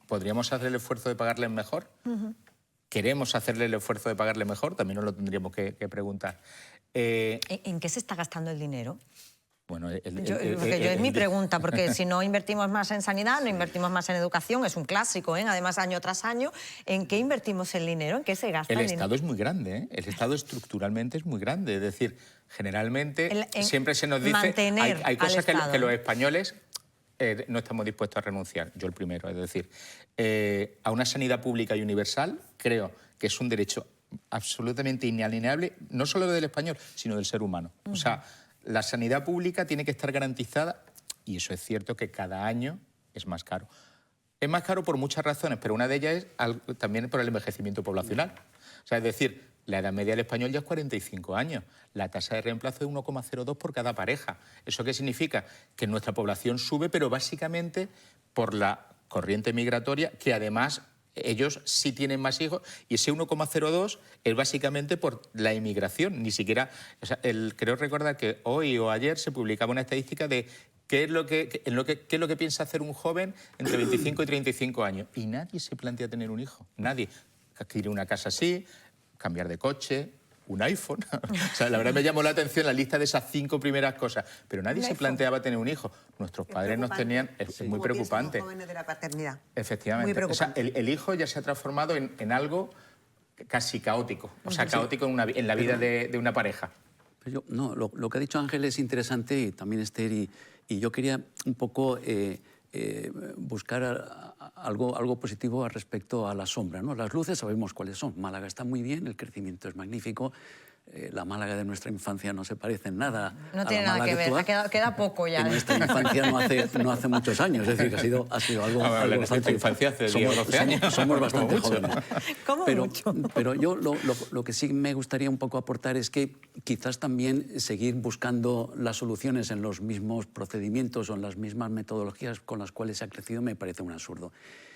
Speaker 11: ¿Podríamos hacer el esfuerzo de pagarles mejor? ¿Queremos hacerle el esfuerzo de pagarle mejor? También nos lo tendríamos que preguntar.
Speaker 1: ¿En qué se está gastando el dinero?
Speaker 11: Bueno,
Speaker 1: es mi pregunta, porque si no invertimos más en sanidad, no invertimos más en educación, es un clásico, además año tras año. ¿En qué invertimos el dinero? ¿En qué se gasta el dinero?
Speaker 11: El Estado es muy grande, el Estado estructuralmente es muy grande. Es decir, generalmente siempre se nos dice... Hay cosas que los españoles... no estamos dispuestos a renunciar, yo el primero. Es decir, a una sanidad pública y universal creo que es un derecho absolutamente inalienable, no solo del español, sino del ser humano. O sea, la sanidad pública tiene que estar garantizada y eso es cierto que cada año es más caro. Es más caro por muchas razones, pero una de ellas es también por el envejecimiento poblacional. O sea, es decir, la edad media del español ya es 45 años. La tasa de reemplazo es 1,02 por cada pareja. ¿Eso qué significa? Que nuestra población sube, pero básicamente por la corriente migratoria, que además ellos sí tienen más hijos, y ese 1,02 es básicamente por la inmigración. Ni siquiera... O sea, creo recordar que hoy o ayer se publicaba una estadística de qué es lo que piensa hacer un joven entre 25 y 35 años. Y nadie se plantea tener un hijo. Nadie. Adquirir una casa así, cambiar de coche, un iPhone. O sea, la verdad me llamó la atención la lista de esas 5 primeras cosas, pero nadie se planteaba tener un hijo. Nuestros padres nos tenían... Es muy preocupante.
Speaker 9: Los jóvenes de la paternidad.
Speaker 11: Efectivamente. O sea, el hijo ya se ha transformado en algo casi caótico. O sea, caótico en la vida de una pareja.
Speaker 8: Pero lo que ha dicho Ángel es interesante, y también Esther, y yo quería un poco buscar algo positivo respecto a la sombra, ¿no? Las luces sabemos cuáles son. Málaga está muy bien, el crecimiento es magnífico. La Málaga de nuestra infancia no se parece en nada.
Speaker 1: No tiene nada que ver, queda poco ya.
Speaker 8: En nuestra infancia no hace muchos años, es decir, que ha sido algo bastante...
Speaker 11: infancia hace 10 o 12 años.
Speaker 8: Somos bastante jóvenes.
Speaker 1: Mucho.
Speaker 8: Pero yo lo que sí me gustaría un poco aportar es que quizás también seguir buscando las soluciones en los mismos procedimientos o en las mismas metodologías con las cuales se ha crecido me parece un absurdo.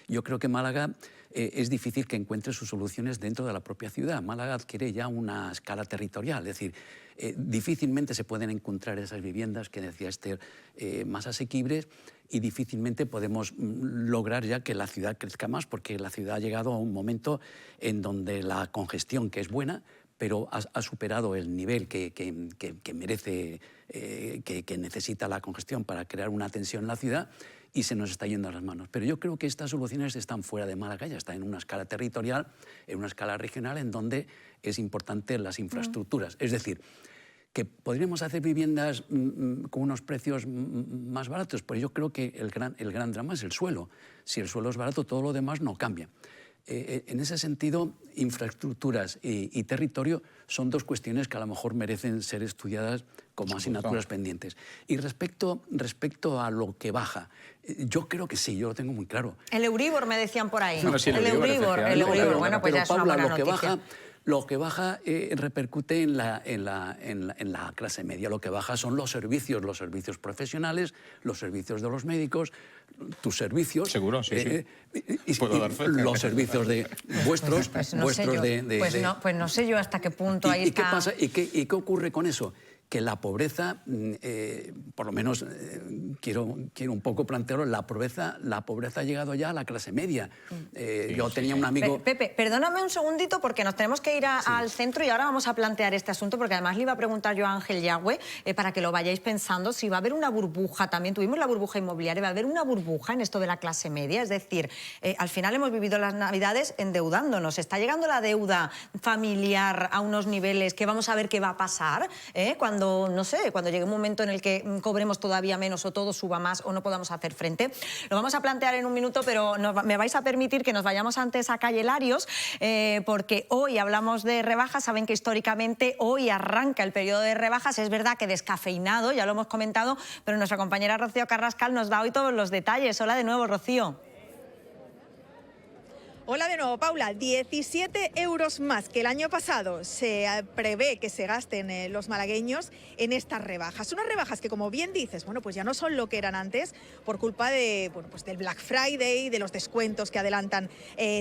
Speaker 8: Yo creo que Málaga es difícil que encuentre sus soluciones dentro de la propia ciudad. Málaga adquiere ya una escala territorial, es decir, difícilmente se pueden encontrar esas viviendas que decía Esther más asequibles y difícilmente podemos lograr ya que la ciudad crezca más porque la ciudad ha llegado a un momento en donde la congestión, que es buena, pero ha superado el nivel que merece, que necesita la congestión para crear una tensión en la ciudad y se nos está yendo a las manos. Pero yo creo que estas soluciones están fuera de Málaga, ya está en una escala territorial, en una escala regional, en donde es importante las infraestructuras. Es decir, que podríamos hacer viviendas con unos precios más baratos, pero yo creo que el gran drama es el suelo. Si el suelo es barato, todo lo demás no cambia. En ese sentido, infraestructuras y territorio son dos cuestiones que a lo mejor merecen ser estudiadas como asignaturas pendientes. Y respecto a lo que baja, yo creo que sí, yo lo tengo muy claro.
Speaker 1: El Euribor me decían por ahí.
Speaker 8: No, sí,
Speaker 1: el Euribor. Bueno, pues ya es una buena noticia.
Speaker 8: Lo que baja repercute en la clase media. Lo que baja son los servicios profesionales, los servicios de los médicos, tus servicios.
Speaker 11: Seguro, sí.
Speaker 8: Puedo dar fe. Los servicios de vuestros.
Speaker 1: Pues no sé yo hasta qué punto ahí está.
Speaker 8: ¿Qué pasa? ¿Y qué ocurre con eso? Que la pobreza, por lo menos quiero un poco plantearlo, la pobreza ha llegado ya a la clase media. Yo tenía un amigo...
Speaker 1: Pepe, perdóname un segundito porque nos tenemos que ir al centro y ahora vamos a plantear este asunto porque además le iba a preguntar yo a Ángel Yagüe para que lo vayáis pensando si va a haber una burbuja, también tuvimos la burbuja inmobiliaria, va a haber una burbuja en esto de la clase media, es decir, al final hemos vivido las Navidades endeudándonos, está llegando la deuda familiar a unos niveles que vamos a ver qué va a pasar, cuando llegue un momento en el que cobremos todavía menos o todo suba más o no podamos hacer frente. Lo vamos a plantear en un minuto, pero me vais a permitir que nos vayamos antes a Calle Larios, porque hoy hablamos de rebajas. Saben que históricamente hoy arranca el periodo de rebajas. Es verdad que descafeinado, ya lo hemos comentado, pero nuestra compañera Rocío Carrascal nos da hoy todos los detalles. Hola de nuevo, Rocío.
Speaker 2: Hola de nuevo, Paula. 17 euros más que el año pasado se prevé que se gasten los malagueños en estas rebajas. Unas rebajas que, como bien dices, bueno, pues ya no son lo que eran antes por culpa de, bueno, pues del Black Friday, de los descuentos que adelantan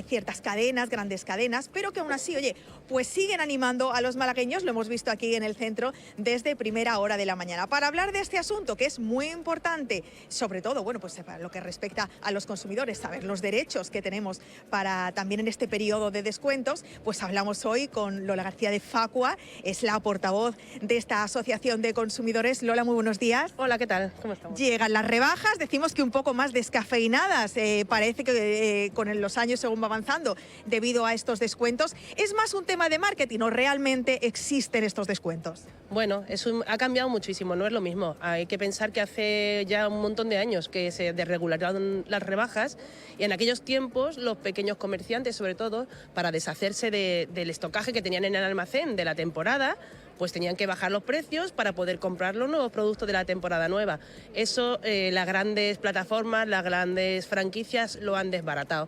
Speaker 2: ciertas cadenas, grandes cadenas, pero que aún así, oye, pues siguen animando a los malagueños. Lo hemos visto aquí en el centro desde primera hora de la mañana. Para hablar de este asunto, que es muy importante, sobre todo, bueno, pues para lo que respecta a los consumidores, saber los derechos que tenemos para también en este periodo de descuentos, pues hablamos hoy con Lola García de Facua, es la portavoz de esta asociación de consumidores. Lola, muy buenos días.
Speaker 12: Hola, ¿qué tal? ¿Cómo estamos?
Speaker 2: Llegan las rebajas, decimos que un poco más descafeinadas, parece que con los años según va avanzando, debido a estos descuentos. ¿Es más un tema de marketing o realmente existen estos descuentos?
Speaker 12: Bueno, ha cambiado muchísimo, no es lo mismo. Hay que pensar que hace ya un montón de años que se desregularon las rebajas y en aquellos tiempos los pequeños comerciantes, sobre todo, para deshacerse del estocaje que tenían en el almacén de la temporada, pues tenían que bajar los precios para poder comprar los nuevos productos de la temporada nueva. Eso las grandes plataformas, las grandes franquicias lo han desbaratado.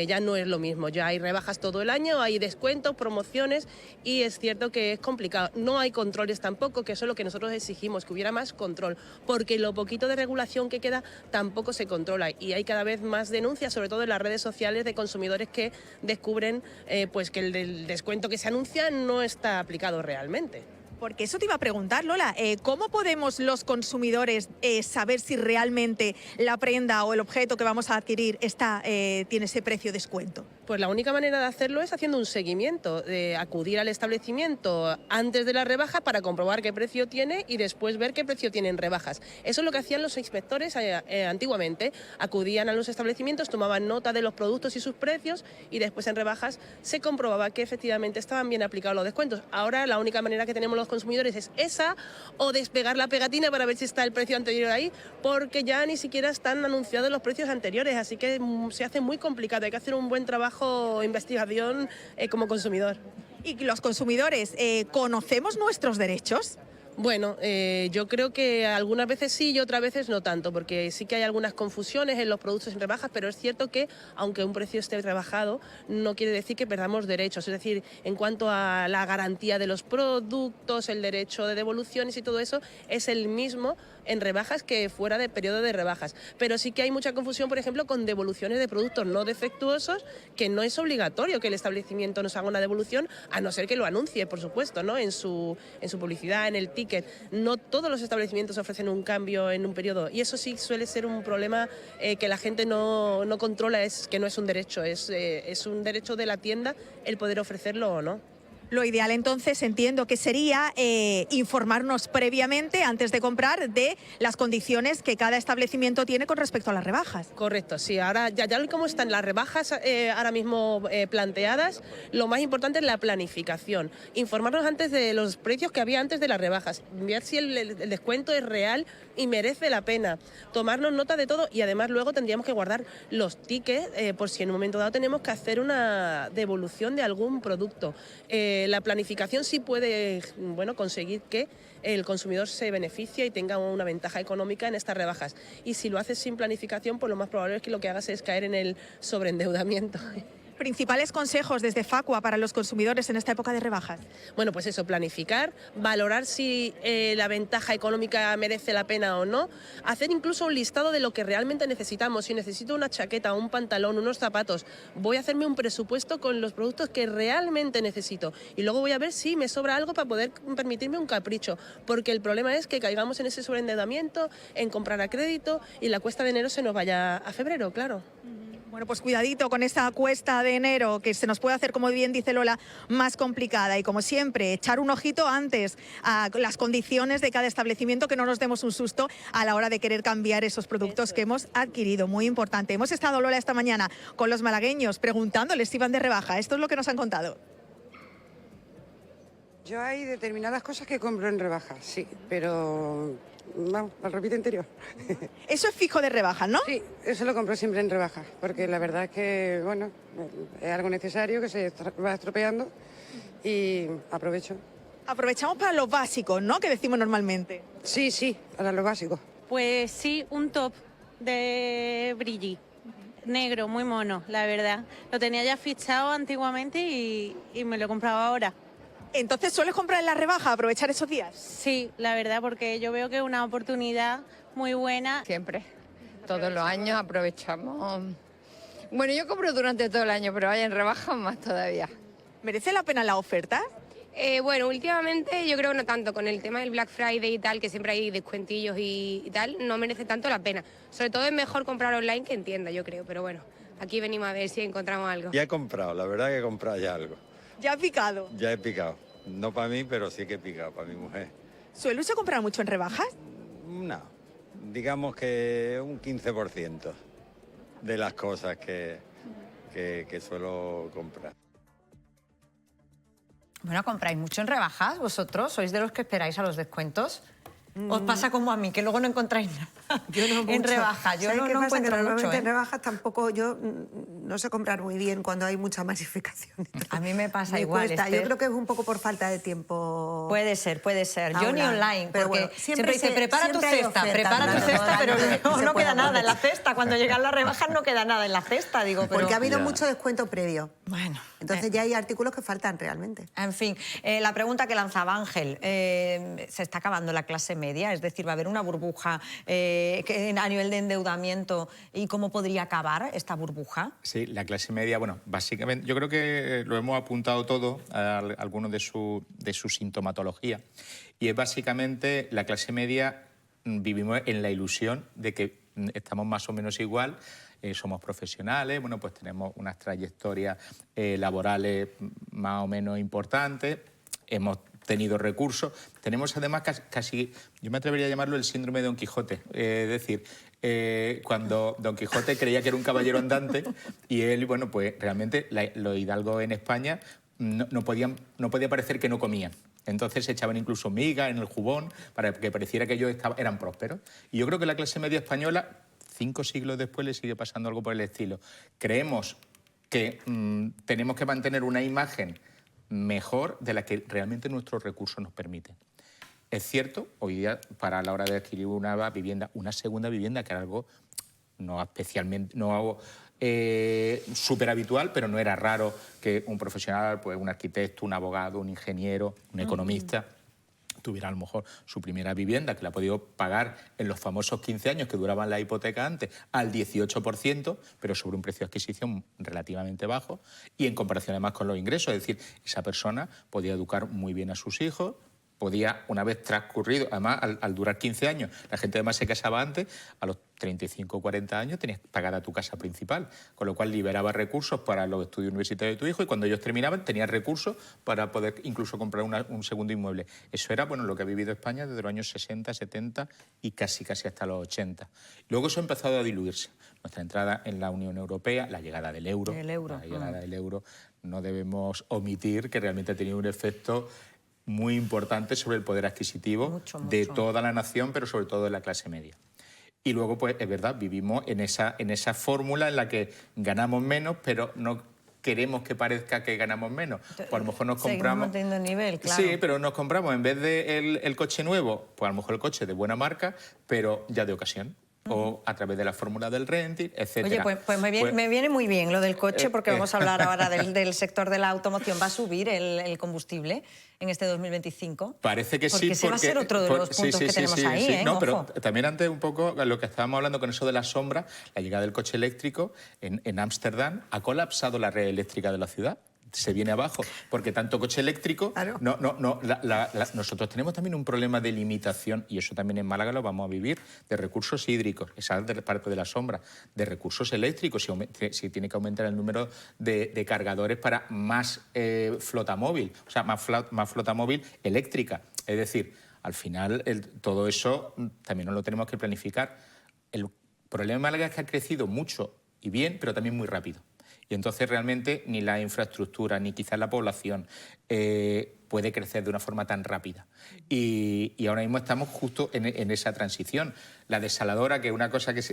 Speaker 12: Ya no es lo mismo, ya hay rebajas todo el año, hay descuentos, promociones y es cierto que es complicado. No hay controles tampoco, que eso es lo que nosotros exigimos, que hubiera más control, porque lo poquito de regulación que queda tampoco se controla y hay cada vez más denuncias, sobre todo en las redes sociales, de consumidores que descubren pues que el descuento que se anuncia no está aplicado realmente.
Speaker 2: Porque eso te iba a preguntar, Lola, ¿cómo podemos los consumidores saber si realmente la prenda o el objeto que vamos a adquirir tiene ese precio de descuento?
Speaker 12: Pues la única manera de hacerlo es haciendo un seguimiento, de acudir al establecimiento antes de la rebaja para comprobar qué precio tiene y después ver qué precio tienen rebajas. Eso es lo que hacían los inspectores antiguamente. Acudían a los establecimientos, tomaban nota de los productos y sus precios y después en rebajas se comprobaba que efectivamente estaban bien aplicados los descuentos. Ahora la única manera que tenemos los consumidores es esa o despegar la pegatina para ver si está el precio anterior ahí, porque ya ni siquiera están anunciados los precios anteriores, así que se hace muy complicado. Hay que hacer un buen trabajo de investigación como consumidor.
Speaker 2: ¿Y los consumidores conocemos nuestros derechos?
Speaker 12: Bueno, yo creo que algunas veces sí y otras veces no tanto, porque sí que hay algunas confusiones en los productos en rebajas, pero es cierto que aunque un precio esté rebajado, no quiere decir que perdamos derechos. Es decir, en cuanto a la garantía de los productos, el derecho de devoluciones y todo eso, es el mismo en rebajas que fuera de periodo de rebajas. Pero sí que hay mucha confusión, por ejemplo, con devoluciones de productos no defectuosos, que no es obligatorio que el establecimiento nos haga una devolución, a no ser que lo anuncie, por supuesto, ¿no? en su publicidad, en el ticket. No todos los establecimientos ofrecen un cambio en un periodo y eso sí suele ser un problema que la gente no controla, es que no es un derecho, es un derecho de la tienda el poder ofrecerlo o no.
Speaker 2: Lo ideal entonces entiendo que sería informarnos previamente antes de comprar de las condiciones que cada establecimiento tiene con respecto a las rebajas.
Speaker 12: Correcto, sí. Ahora ya como están las rebajas ahora mismo planteadas, lo más importante es la planificación. Informarnos antes de los precios que había antes de las rebajas, ver si el descuento es real y merece la pena. Tomarnos nota de todo y además luego tendríamos que guardar los tickets por si en un momento dado tenemos que hacer una devolución de algún producto. La planificación sí puede conseguir que el consumidor se beneficie y tenga una ventaja económica en estas rebajas. Y si lo haces sin planificación, pues lo más probable es que lo que hagas es caer en el sobreendeudamiento.
Speaker 2: Principales consejos desde Facua para los consumidores en esta época de rebajas.
Speaker 12: Bueno, pues eso, planificar, valorar si la ventaja económica merece la pena o no, hacer incluso un listado de lo que realmente necesitamos. Si necesito una chaqueta, un pantalón, unos zapatos, voy a hacerme un presupuesto con los productos que realmente necesito y luego voy a ver si me sobra algo para poder permitirme un capricho, porque el problema es que caigamos en ese sobreendeudamiento, en comprar a crédito y la cuesta de enero se nos vaya a febrero, claro.
Speaker 2: Bueno, pues cuidadito con esta cuesta de enero que se nos puede hacer, como bien dice Lola, más complicada. Y como siempre, echar un ojito antes a las condiciones de cada establecimiento, que no nos demos un susto a la hora de querer cambiar esos productos que hemos adquirido. Muy importante. Hemos estado, Lola, esta mañana con los malagueños preguntándoles si iban de rebaja. Esto es lo que nos han contado.
Speaker 13: Yo hay determinadas cosas que compro en rebajas, sí, pero vamos, al repite interior.
Speaker 2: Eso es fijo de rebajas, ¿no?
Speaker 13: Sí, eso lo compro siempre en rebajas, porque la verdad es que, bueno, es algo necesario que se va estropeando y aprovecho.
Speaker 2: Aprovechamos para los básicos, ¿no?, que decimos normalmente.
Speaker 13: Sí, sí, para los básicos.
Speaker 14: Pues sí, un top de Brilli. Negro, muy mono, la verdad. Lo tenía ya fichado antiguamente y me lo he comprado ahora.
Speaker 2: Entonces, ¿sueles comprar en la rebaja, aprovechar esos días?
Speaker 14: Sí, la verdad, porque yo veo que es una oportunidad muy buena.
Speaker 3: Siempre, todos los años aprovechamos. Bueno, yo compro durante todo el año, pero vaya en rebajas más todavía.
Speaker 2: ¿Merece la pena la oferta?
Speaker 4: Bueno, últimamente yo creo que no tanto, con el tema del Black Friday y tal, que siempre hay descuentillos y tal, no merece tanto la pena. Sobre todo es mejor comprar online que en tienda, yo creo, pero bueno, aquí venimos a ver si encontramos algo.
Speaker 15: Ya he comprado, la verdad que he comprado ya algo.
Speaker 2: ¿Ya has picado?
Speaker 15: Ya he picado. No para mí, pero sí que he picado para mi mujer.
Speaker 2: ¿Suele usted comprar mucho en rebajas?
Speaker 15: No, digamos que un 15% de las cosas que suelo comprar.
Speaker 1: Bueno, ¿compráis mucho en rebajas vosotros? ¿Sois de los que esperáis a los descuentos? ¿Os pasa como a mí, que luego no encontráis nada
Speaker 9: yo no
Speaker 1: en
Speaker 9: mucho.
Speaker 1: rebajas? Yo no encuentro
Speaker 9: que normalmente
Speaker 1: mucho, ¿eh?
Speaker 9: en rebajas tampoco, yo no sé comprar muy bien cuando hay mucha masificación.
Speaker 1: A mí me pasa
Speaker 9: me
Speaker 1: igual,
Speaker 9: cuesta.
Speaker 1: Esther.
Speaker 9: Yo creo que es un poco por falta de tiempo.
Speaker 1: Puede ser, puede ser. Yo
Speaker 9: Ahora,
Speaker 1: ni online,
Speaker 9: pero
Speaker 1: porque
Speaker 9: bueno,
Speaker 1: siempre dice, prepara tu
Speaker 9: siempre hay
Speaker 1: cesta,
Speaker 9: ofertas
Speaker 1: prepara tu
Speaker 9: durante todo
Speaker 1: cesta,
Speaker 9: el
Speaker 1: pero
Speaker 9: año que
Speaker 1: no,
Speaker 9: se
Speaker 1: no
Speaker 9: puede
Speaker 1: queda nada en la
Speaker 9: aprovechar.
Speaker 1: cesta. Cuando llegan las rebajas no queda nada en la cesta, digo, pero...
Speaker 9: Porque ha habido
Speaker 15: Ya.
Speaker 9: mucho descuento previo.
Speaker 1: Bueno.
Speaker 9: Entonces ya hay artículos que faltan realmente.
Speaker 1: En fin, la pregunta que lanzaba Ángel, ¿se está acabando la clase media? Es decir, ¿va a haber una burbuja a nivel de endeudamiento y cómo podría acabar esta burbuja?
Speaker 11: Sí, la clase media, bueno, básicamente, yo creo que lo hemos apuntado todo a algunos de su sintomatología. Y es básicamente la clase media, vivimos en la ilusión de que estamos más o menos igual, somos profesionales, bueno, pues tenemos unas trayectorias laborales más o menos importantes, hemos tenido recursos, tenemos además casi, yo me atrevería a llamarlo el síndrome de Don Quijote, es decir, cuando Don Quijote creía que era un caballero andante y él, bueno, pues realmente los hidalgos en España no podía parecer que no comían. Entonces se echaban incluso migas en el jubón para que pareciera que ellos eran prósperos. Y yo creo que la clase media española, 5 siglos después, le sigue pasando algo por el estilo. Creemos que tenemos que mantener una imagen mejor de la que realmente nuestros recursos nos permiten. Es cierto, hoy día, para la hora de adquirir una vivienda, una segunda vivienda, que era algo no especialmente, no súper habitual, pero no era raro que un profesional, pues un arquitecto, un abogado, un ingeniero, un economista, tuviera a lo mejor su primera vivienda, que la ha podido pagar en los famosos 15 años que duraban la hipoteca antes, al 18%, pero sobre un precio de adquisición relativamente bajo, y en comparación además con los ingresos, es decir, esa persona podía educar muy bien a sus hijos, podía, una vez transcurrido, además al durar 15 años, la gente además se casaba antes, a los 35 o 40 años tenías pagada tu casa principal, con lo cual liberaba recursos para los estudios universitarios de tu hijo y cuando ellos terminaban tenías recursos para poder incluso comprar un segundo inmueble. Eso era lo que ha vivido España desde los años 60, 70 y casi hasta los 80. Luego eso ha empezado a diluirse. Nuestra entrada en la Unión Europea, la llegada del euro. La llegada del euro, no debemos omitir que realmente ha tenido un efecto muy importante sobre el poder adquisitivo de toda la nación, pero sobre todo de la clase media. Y luego, pues es verdad, vivimos en esa fórmula en la que ganamos menos, pero no queremos que parezca que ganamos menos. Pues a lo mejor nos compramos...
Speaker 1: Seguimos manteniendo el nivel, claro.
Speaker 11: Sí, pero nos compramos, en vez de el coche nuevo, pues a lo mejor el coche de buena marca, pero ya de ocasión. O a través de la fórmula del renting, etcétera.
Speaker 1: Oye, pues me viene muy bien lo del coche, porque vamos a hablar ahora del sector de la automoción. ¿Va a subir el combustible en este 2025?
Speaker 11: Parece que
Speaker 1: porque
Speaker 11: sí.
Speaker 1: Ese va a ser otro de los puntos que tenemos ahí, ¿eh?
Speaker 11: No,
Speaker 1: Ojo.
Speaker 11: pero también antes un poco lo que estábamos hablando con eso de las sombras, la llegada del coche eléctrico en Ámsterdam ha colapsado la red eléctrica de la ciudad. Se viene abajo, porque tanto coche eléctrico... Claro. Nosotros tenemos también un problema de limitación, y eso también en Málaga lo vamos a vivir, de recursos hídricos, esa es parte de la sombra, de recursos eléctricos, si tiene que aumentar el número de cargadores para más flota móvil, o sea, más flota móvil eléctrica. Es decir, al final todo eso también nos lo tenemos que planificar. El problema de Málaga es que ha crecido mucho y bien, pero también muy rápido. Y entonces realmente ni la infraestructura ni quizás la población puede crecer de una forma tan rápida. Y ahora mismo estamos justo en esa transición. La desaladora, que es una cosa que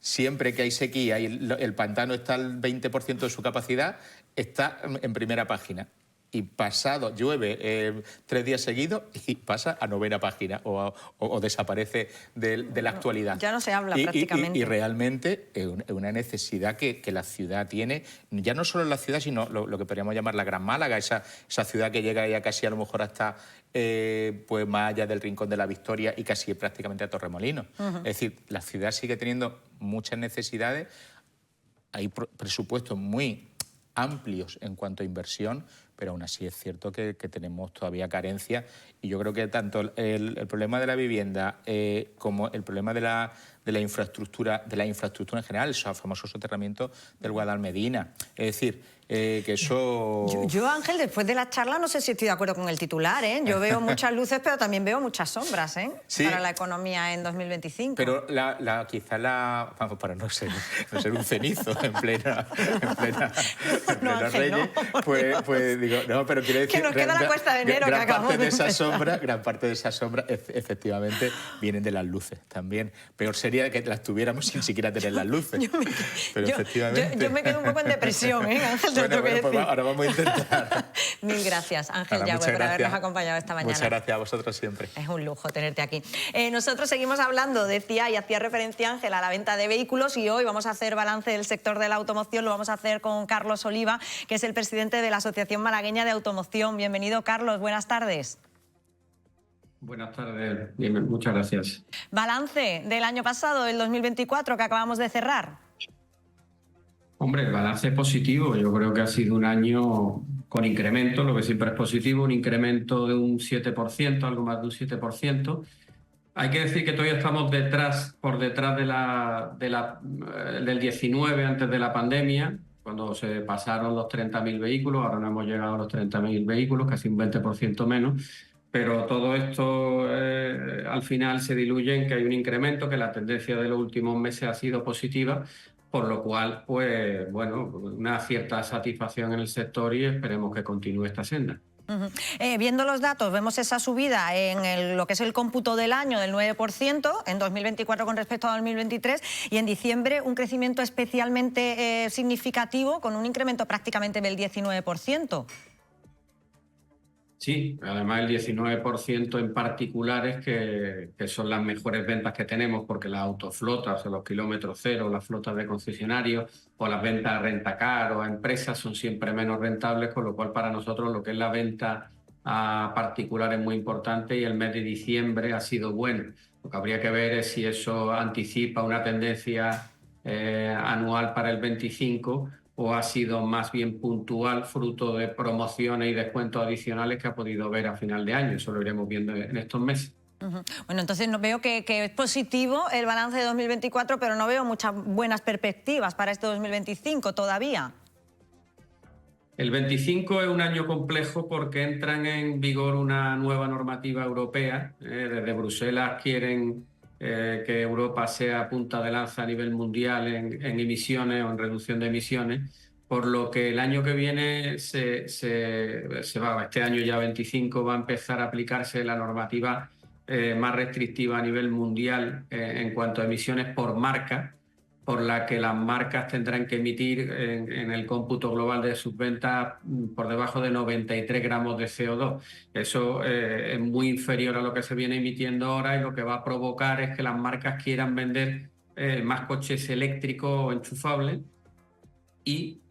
Speaker 11: siempre que hay sequía y el pantano está al 20% de su capacidad, está en primera página. Y pasado, llueve 3 días seguidos y pasa a 9ª página o desaparece de la actualidad.
Speaker 1: Ya no se habla prácticamente.
Speaker 11: Y realmente es una necesidad que la ciudad tiene, ya no solo la ciudad, sino lo que podríamos llamar la Gran Málaga, esa ciudad que llega ya casi a lo mejor hasta pues más allá del Rincón de la Victoria y casi prácticamente a Torremolinos. Es decir, la ciudad sigue teniendo muchas necesidades, hay presupuestos muy amplios en cuanto a inversión, pero aún así es cierto que tenemos todavía carencias y yo creo que tanto el problema de la vivienda como el problema de la infraestructura en general, el famoso soterramiento del Guadalmedina, es decir, que eso...
Speaker 1: Yo, Ángel, después de la charla no sé si estoy de acuerdo con el titular, ¿eh? Yo veo muchas luces, pero también veo muchas sombras, ¿eh?
Speaker 11: Sí,
Speaker 1: para la economía en 2025.
Speaker 11: Pero vamos, para no ser un cenizo en plena Reyes, pues digo, no, pero quiero decir...
Speaker 1: Que nos queda la cuesta de enero que acabamos de empezar.
Speaker 11: Gran parte de esa sombra, efectivamente, vienen de las luces también. Peor sería que las tuviéramos sin siquiera tener las luces.
Speaker 1: Yo me quedo un poco en depresión, ¿eh, Ángel?
Speaker 11: Bueno, pues ahora vamos a intentar.
Speaker 1: Mil gracias, Ángel Yagüe, por habernos acompañado esta mañana.
Speaker 11: Muchas gracias a vosotros siempre.
Speaker 1: Es un lujo tenerte aquí. Nosotros seguimos hablando, decía y hacía referencia, Ángel, a la venta de vehículos y hoy vamos a hacer balance del sector de la automoción. Lo vamos a hacer con Carlos Oliva, que es el presidente de la Asociación Malagueña de Automoción. Bienvenido, Carlos. Buenas tardes.
Speaker 16: Buenas tardes. Muchas gracias.
Speaker 1: Balance del año pasado, el 2024, que acabamos de cerrar.
Speaker 16: Hombre, el balance es positivo. Yo creo que ha sido un año con incremento, lo que siempre es positivo, un incremento de un 7%, algo más de un 7%. Hay que decir que todavía estamos por detrás del 19 antes de la pandemia, cuando se pasaron los 30.000 vehículos, ahora no hemos llegado a los 30.000 vehículos, casi un 20% menos. Pero todo esto al final se diluye en que hay un incremento, que la tendencia de los últimos meses ha sido positiva, por lo cual, pues bueno, una cierta satisfacción en el sector y esperemos que continúe esta senda.
Speaker 1: Viendo los datos, vemos esa subida en lo que es el cómputo del año del 9% en 2024 con respecto a 2023 y en diciembre un crecimiento especialmente significativo con un incremento prácticamente del 19%.
Speaker 16: Sí, además el 19% en particulares que son las mejores ventas que tenemos porque las autoflotas o los kilómetros cero, las flotas de concesionarios o las ventas a rentacar o a empresas son siempre menos rentables, con lo cual para nosotros lo que es la venta a particulares es muy importante y el mes de diciembre ha sido bueno. Lo que habría que ver es si eso anticipa una tendencia anual para el 25 o ha sido más bien puntual, fruto de promociones y descuentos adicionales que ha podido ver a final de año. Eso lo iremos viendo en estos meses.
Speaker 1: Bueno, entonces no veo que es positivo el balance de 2024, pero no veo muchas buenas perspectivas para este 2025 todavía.
Speaker 16: El 25 es un año complejo porque entran en vigor una nueva normativa europea. Desde Bruselas quieren que Europa sea punta de lanza a nivel mundial en emisiones o en reducción de emisiones, por lo que el año que viene este año ya 25 va a empezar a aplicarse la normativa más restrictiva a nivel mundial en cuanto a emisiones por marca, por la que las marcas tendrán que emitir en el cómputo global de sus ventas por debajo de 93 gramos de CO2. Eso es muy inferior a lo que se viene emitiendo ahora, y lo que va a provocar es que las marcas quieran vender más coches eléctricos o enchufables, y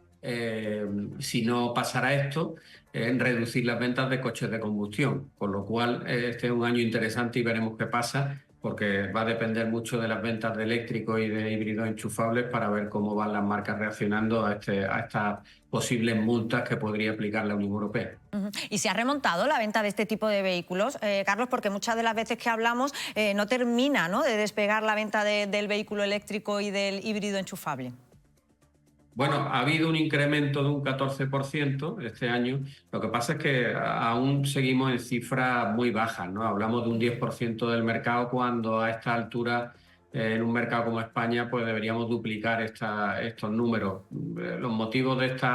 Speaker 16: si no pasara esto, en reducir las ventas de coches de combustión, con lo cual este es un año interesante y veremos qué pasa, porque va a depender mucho de las ventas de eléctricos y de híbridos enchufables para ver cómo van las marcas reaccionando a estas posibles multas que podría aplicar la Unión Europea.
Speaker 1: ¿Y se ha remontado la venta de este tipo de vehículos, Carlos? Porque muchas de las veces que hablamos no termina, ¿no?, de despegar la venta del vehículo eléctrico y del híbrido enchufable.
Speaker 16: Bueno, ha habido un incremento de un 14% este año. Lo que pasa es que aún seguimos en cifras muy bajas, ¿no? Hablamos de un 10% del mercado, cuando a esta altura, en un mercado como España, pues deberíamos duplicar estos números. Los motivos de este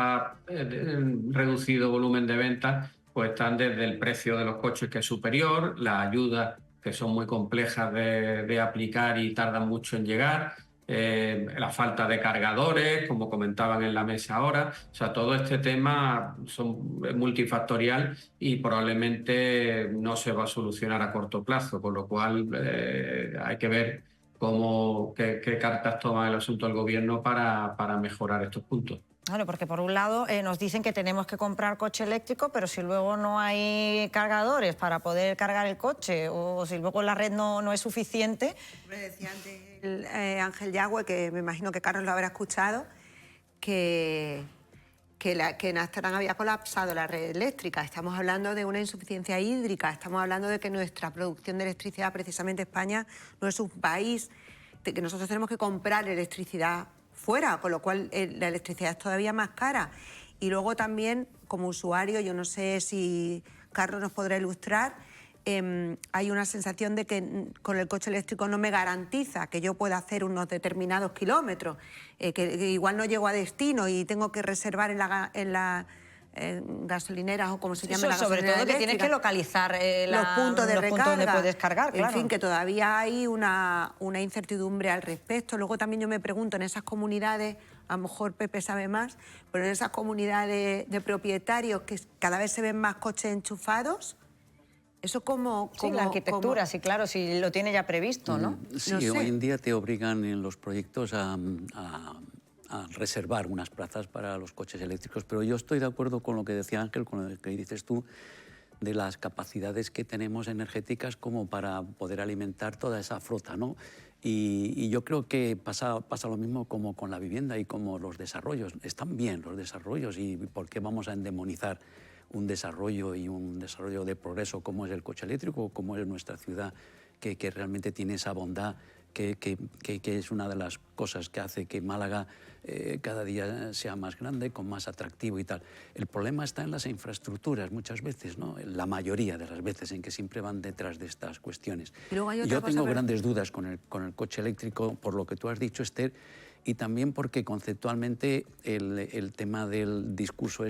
Speaker 16: reducido volumen de ventas pues están desde el precio de los coches, que es superior, las ayudas, que son muy complejas de aplicar y tardan mucho en llegar, la falta de cargadores, como comentaban en la mesa ahora. O sea, todo este tema es multifactorial y probablemente no se va a solucionar a corto plazo, con lo cual hay que ver qué cartas toma el asunto el gobierno para mejorar estos puntos.
Speaker 1: Claro, porque por un lado nos dicen que tenemos que comprar coche eléctrico, pero si luego no hay cargadores para poder cargar el coche, o si luego la red no es suficiente.
Speaker 9: Decía antes Ángel Yagüe, que me imagino que Carlos lo habrá escuchado, que en Amsterdam había colapsado la red eléctrica. Estamos hablando de una insuficiencia hídrica, estamos hablando de que nuestra producción de electricidad, precisamente España, no es un país, de que nosotros tenemos que comprar electricidad fuera, con lo cual la electricidad es todavía más cara. Y luego también, como usuario, yo no sé si Carlos nos podrá ilustrar, hay una sensación de que con el coche eléctrico no me garantiza que yo pueda hacer unos determinados kilómetros, que igual no llego a destino y tengo que reservar en las gasolineras, o como se llama, la
Speaker 1: sobre todo que tienes que localizar
Speaker 9: los puntos de recarga,
Speaker 1: donde puedes cargar, claro.
Speaker 9: En fin, que todavía hay una incertidumbre al respecto. Luego también yo me pregunto, en esas comunidades, a lo mejor Pepe sabe más, pero en esas comunidades de propietarios que cada vez se ven más coches enchufados, eso como...
Speaker 1: Sí, la arquitectura, sí, claro, si lo tiene ya previsto, ¿no?
Speaker 8: Sí,
Speaker 9: no sé.
Speaker 8: Hoy en día te obligan en los proyectos a reservar unas plazas para los coches eléctricos, pero yo estoy de acuerdo con lo que decía Ángel, con lo que dices tú, de las capacidades que tenemos energéticas como para poder alimentar toda esa flota, ¿no? Y yo creo que pasa lo mismo como con la vivienda y como los desarrollos. Están bien los desarrollos, y ¿por qué vamos a endemonizar un desarrollo y un desarrollo de progreso como es el coche eléctrico, como es nuestra ciudad, que realmente tiene esa bondad, que es una de las cosas que hace que Málaga cada día sea más grande, con más atractivo y tal? El problema está en las infraestructuras muchas veces, ¿no? La mayoría de las veces, en que siempre van detrás de estas cuestiones. Yo tengo grandes dudas con el coche eléctrico, por lo que tú has dicho, Esther, y también porque conceptualmente el tema del discurso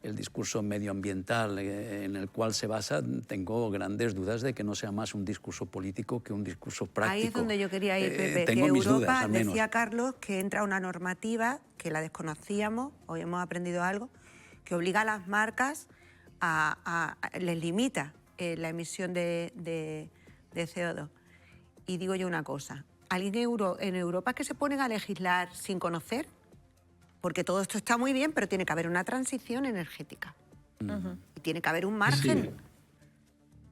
Speaker 8: el discurso medioambiental en el cual se basa, tengo grandes dudas de que no sea más un discurso político que un discurso práctico.
Speaker 9: Ahí es donde yo quería ir, Pepe.
Speaker 8: Tengo
Speaker 9: que
Speaker 8: mis
Speaker 9: Europa,
Speaker 8: dudas, al menos.
Speaker 9: decía Carlos, que entra una normativa que la desconocíamos, hoy hemos aprendido algo, que obliga a las marcas les limita la emisión de CO2. Y digo yo una cosa, ¿alguien en Europa que se ponen a legislar sin conocer? Porque todo esto está muy bien, pero tiene que haber una transición energética. Y tiene que haber un margen.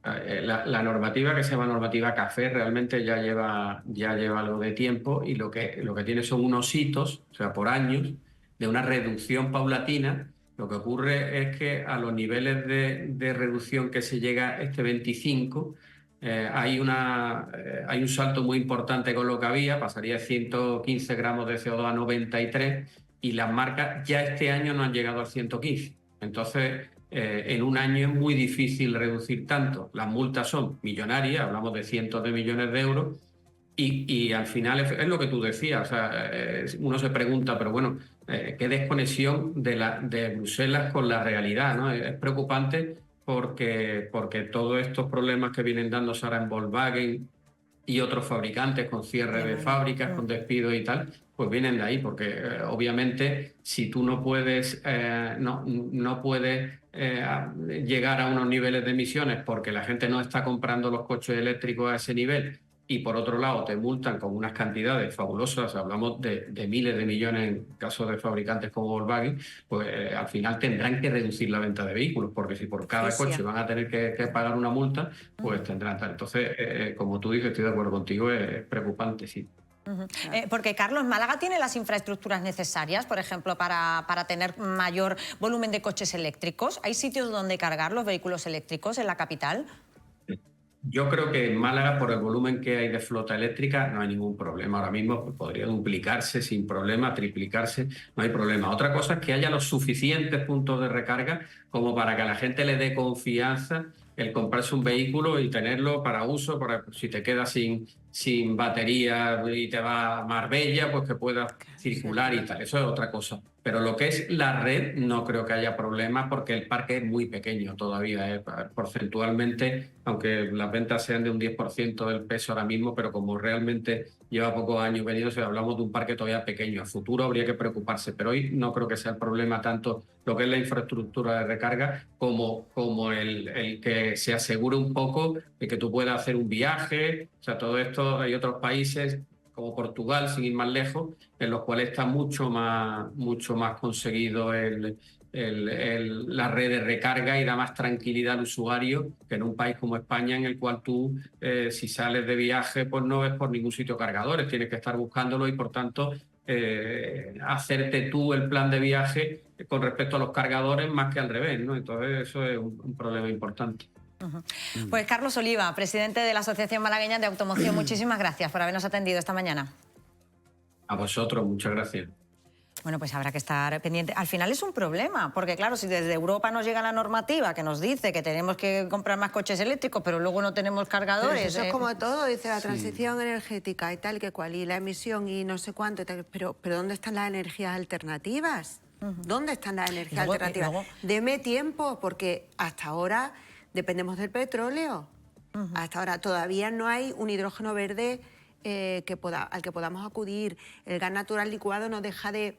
Speaker 16: La normativa que se llama normativa café realmente ya lleva algo de tiempo y lo que tiene son unos hitos, o sea, por años, de una reducción paulatina. Lo que ocurre es que a los niveles de reducción que se llega este 25, hay un salto muy importante con lo que había, pasaría de 115 gramos de CO2 a 93 y las marcas ya este año no han llegado al 115. Entonces, en un año es muy difícil reducir tanto. Las multas son millonarias, hablamos de cientos de millones de euros, y al final es lo que tú decías. O sea, uno se pregunta, pero bueno, qué desconexión de Bruselas con la realidad, ¿no? Es preocupante porque todos estos problemas que vienen dándose ahora en Volkswagen y otros fabricantes con cierre de fábricas, con despidos y tal, pues vienen de ahí, porque obviamente si tú no puedes, no puedes llegar a unos niveles de emisiones porque la gente no está comprando los coches eléctricos a ese nivel, y por otro lado te multan con unas cantidades fabulosas, hablamos de miles de millones en caso de fabricantes como Volkswagen, pues al final tendrán que reducir la venta de vehículos, porque si por cada coche van a tener que pagar una multa, pues tendrán tal. Entonces, como tú dices, estoy de acuerdo contigo, es preocupante, sí.
Speaker 1: Porque, Carlos, ¿Málaga tiene las infraestructuras necesarias, por ejemplo, para tener mayor volumen de coches eléctricos? ¿Hay sitios donde cargar los vehículos eléctricos en la capital?
Speaker 16: Yo creo que en Málaga, por el volumen que hay de flota eléctrica, no hay ningún problema. Ahora mismo podría duplicarse sin problema, triplicarse, no hay problema. Otra cosa es que haya los suficientes puntos de recarga como para que a la gente le dé confianza el comprarse un vehículo y tenerlo para uso, para si te quedas sin batería y te va a Marbella, pues que puedas circular y tal. Eso es otra cosa. Pero lo que es la red no creo que haya problema porque el parque es muy pequeño todavía. Porcentualmente, aunque las ventas sean de un 10% del peso ahora mismo, pero como realmente lleva pocos años venidos, hablamos de un parque todavía pequeño. A futuro habría que preocuparse, pero hoy no creo que sea el problema tanto lo que es la infraestructura de recarga como el que se asegure un poco de que tú puedas hacer un viaje. O sea, todo esto, hay otros países como Portugal, sin ir más lejos, en los cuales está mucho más conseguido la red de recarga y da más tranquilidad al usuario que en un país como España, en el cual tú, si sales de viaje, pues no ves por ningún sitio cargadores, tienes que estar buscándolo y, por tanto, hacerte tú el plan de viaje con respecto a los cargadores más que al revés, ¿no? Entonces, eso es un problema importante.
Speaker 1: Pues Carlos Oliva, presidente de la Asociación Malagueña de Automoción, muchísimas gracias por habernos atendido esta mañana.
Speaker 16: A vosotros, muchas gracias.
Speaker 1: Bueno, pues habrá que estar pendiente. Al final es un problema, porque claro, si desde Europa nos llega la normativa que nos dice que tenemos que comprar más coches eléctricos, pero luego no tenemos cargadores...
Speaker 9: Pero eso es como todo, dice la transición energética y tal que cual, y la emisión y no sé cuánto, pero ¿dónde están las energías alternativas? ¿Dónde están las energías alternativas? Deme tiempo, porque hasta ahora dependemos del petróleo. Hasta ahora todavía no hay un hidrógeno verde al que podamos acudir. El gas natural licuado no deja de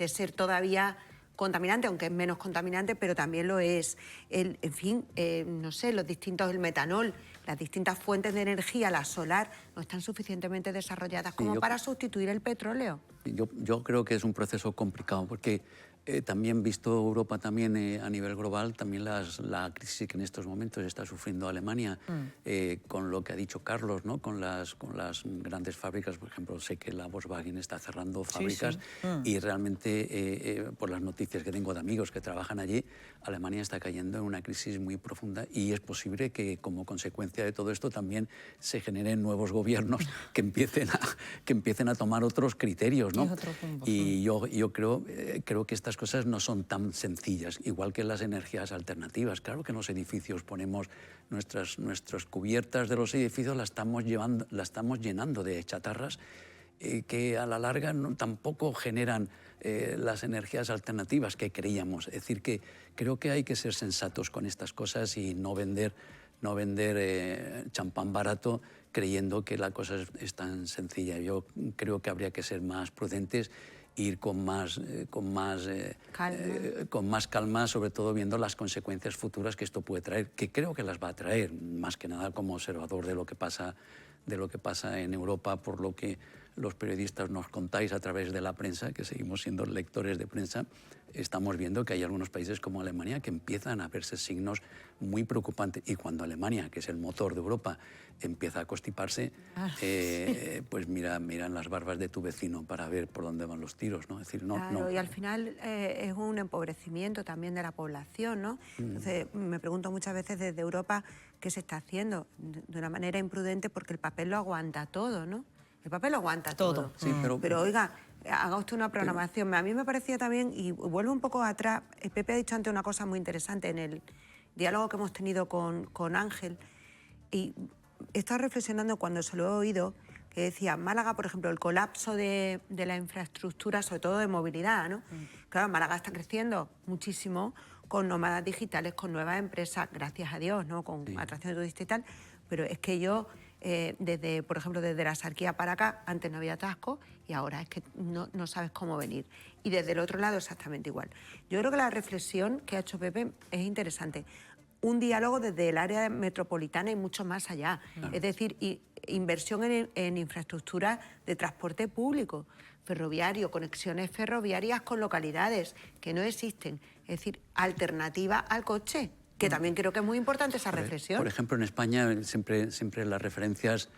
Speaker 9: ser todavía contaminante, aunque es menos contaminante, pero también lo es. En fin, no sé, el metanol, las distintas fuentes de energía, la solar, no están suficientemente desarrolladas como para sustituir el petróleo.
Speaker 8: Yo creo que es un proceso complicado, porque también visto Europa también a nivel global, también la crisis que en estos momentos está sufriendo Alemania, con lo que ha dicho Carlos, ¿no? con las grandes fábricas, por ejemplo, sé que la Volkswagen está cerrando fábricas y realmente por las noticias que tengo de amigos que trabajan allí, Alemania está cayendo en una crisis muy profunda y es posible que como consecuencia de todo esto también se generen nuevos gobiernos que empiecen a tomar otros criterios, ¿no? Y yo creo que estas cosas no son tan sencillas, igual que las energías alternativas. Claro que en los edificios ponemos nuestras cubiertas de los edificios, las estamos llenando de chatarras que a la larga tampoco generan las energías alternativas que creíamos. Es decir, que creo que hay que ser sensatos con estas cosas y no vender champán barato creyendo que la cosa es tan sencilla. Yo creo que habría que ser más prudentes, ir con más calma, sobre todo viendo las consecuencias futuras que esto puede traer, que creo que las va a traer, más que nada como observador de lo que pasa en Europa, por lo que los periodistas nos contáis a través de la prensa, que seguimos siendo lectores de prensa, estamos viendo que hay algunos países como Alemania que empiezan a verse signos muy preocupantes. Y cuando Alemania, que es el motor de Europa, empieza a constiparse, pues miran las barbas de tu vecino para ver por dónde van los tiros, ¿no? Es decir,
Speaker 9: Claro, y al final es un empobrecimiento también de la población, ¿no? Entonces me pregunto muchas veces desde Europa qué se está haciendo de una manera imprudente, porque el papel lo aguanta todo, ¿no? El papel lo aguanta todo.
Speaker 8: Sí,
Speaker 9: pero oiga, haga usted una programación. A mí me parecía también, y vuelvo un poco atrás, Pepe ha dicho antes una cosa muy interesante en el diálogo que hemos tenido con Ángel, y he estado reflexionando cuando se lo he oído, que decía, Málaga, por ejemplo, el colapso de la infraestructura, sobre todo de movilidad, ¿no? Claro, Málaga está creciendo muchísimo con nómadas digitales, con nuevas empresas, gracias a Dios, ¿no? Con atracción turística y tal, pero es que yo, por ejemplo, desde la Sarquía para acá, antes no había atasco y ahora es que no sabes cómo venir. Y desde el otro lado exactamente igual. Yo creo que la reflexión que ha hecho Pepe es interesante. Un diálogo desde el área metropolitana y mucho más allá. Es decir, inversión en infraestructura de transporte público, ferroviario, conexiones ferroviarias con localidades que no existen. Es decir, alternativa al coche, que también creo que es muy importante esa reflexión.
Speaker 8: Por ejemplo, en España siempre las referencias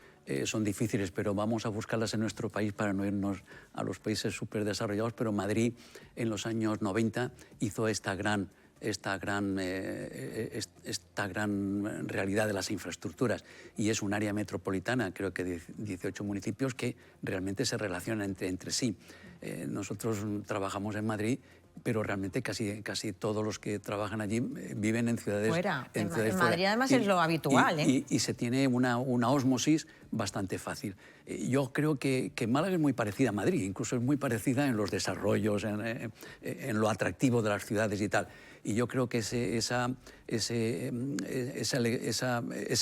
Speaker 8: son difíciles, pero vamos a buscarlas en nuestro país para no irnos a los países súper desarrollados. Pero Madrid, en los años 90, hizo esta gran realidad de las infraestructuras, y es un área metropolitana, creo que 18 municipios que realmente se relacionan entre sí. Nosotros trabajamos en Madrid, pero realmente casi todos los que trabajan allí viven en ciudades
Speaker 1: fuera. En
Speaker 8: ciudades
Speaker 1: Madrid
Speaker 8: fuera.
Speaker 1: además es lo habitual.
Speaker 8: Y se tiene una ósmosis bastante fácil. Yo creo que Málaga es muy parecida a Madrid, incluso es muy parecida en los desarrollos, en lo atractivo de las ciudades y tal. Y yo creo que esa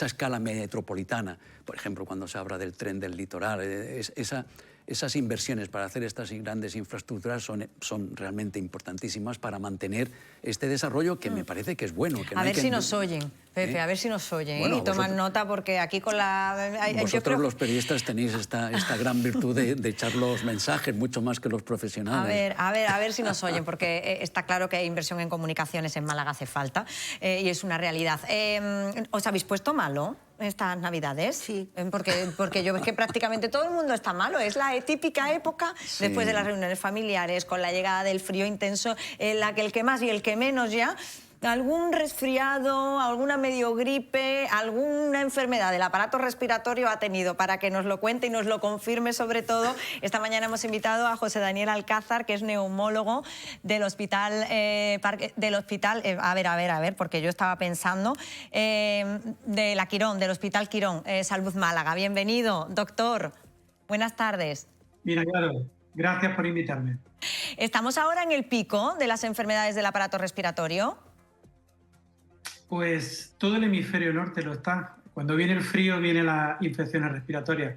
Speaker 8: escala metropolitana, por ejemplo, cuando se habla del tren del litoral, esas inversiones para hacer estas grandes infraestructuras son realmente importantísimas para mantener este desarrollo, que me parece que es bueno. Que
Speaker 1: a ver si nos oyen, Pepe, a ver si nos oyen,
Speaker 8: bueno,
Speaker 1: y toman nota, porque aquí con la...
Speaker 8: Vosotros los periodistas tenéis esta gran virtud de echar los mensajes mucho más que los profesionales.
Speaker 1: A ver si nos oyen, porque está claro que inversión en comunicaciones en Málaga hace falta, y es una realidad. ¿Os habéis puesto malo estas Navidades?
Speaker 9: Sí.
Speaker 1: Porque yo veo que prácticamente todo el mundo está malo. Es la típica época, después de las reuniones familiares, con la llegada del frío intenso, en la que el que más y el que menos ya... Algún resfriado, alguna medio gripe, alguna enfermedad del aparato respiratorio ha tenido, para que nos lo cuente y nos lo confirme sobre todo. Esta mañana hemos invitado a José Daniel Alcázar, que es neumólogo del hospital, a ver, porque yo estaba pensando, de la Quirón, del Hospital Quirón, Salud Málaga. Bienvenido, doctor. Buenas tardes.
Speaker 17: Mira, claro, gracias por invitarme.
Speaker 1: ¿Estamos ahora en el pico de las enfermedades del aparato respiratorio?
Speaker 17: Pues todo el hemisferio norte lo está. Cuando viene el frío, vienen las infecciones respiratorias.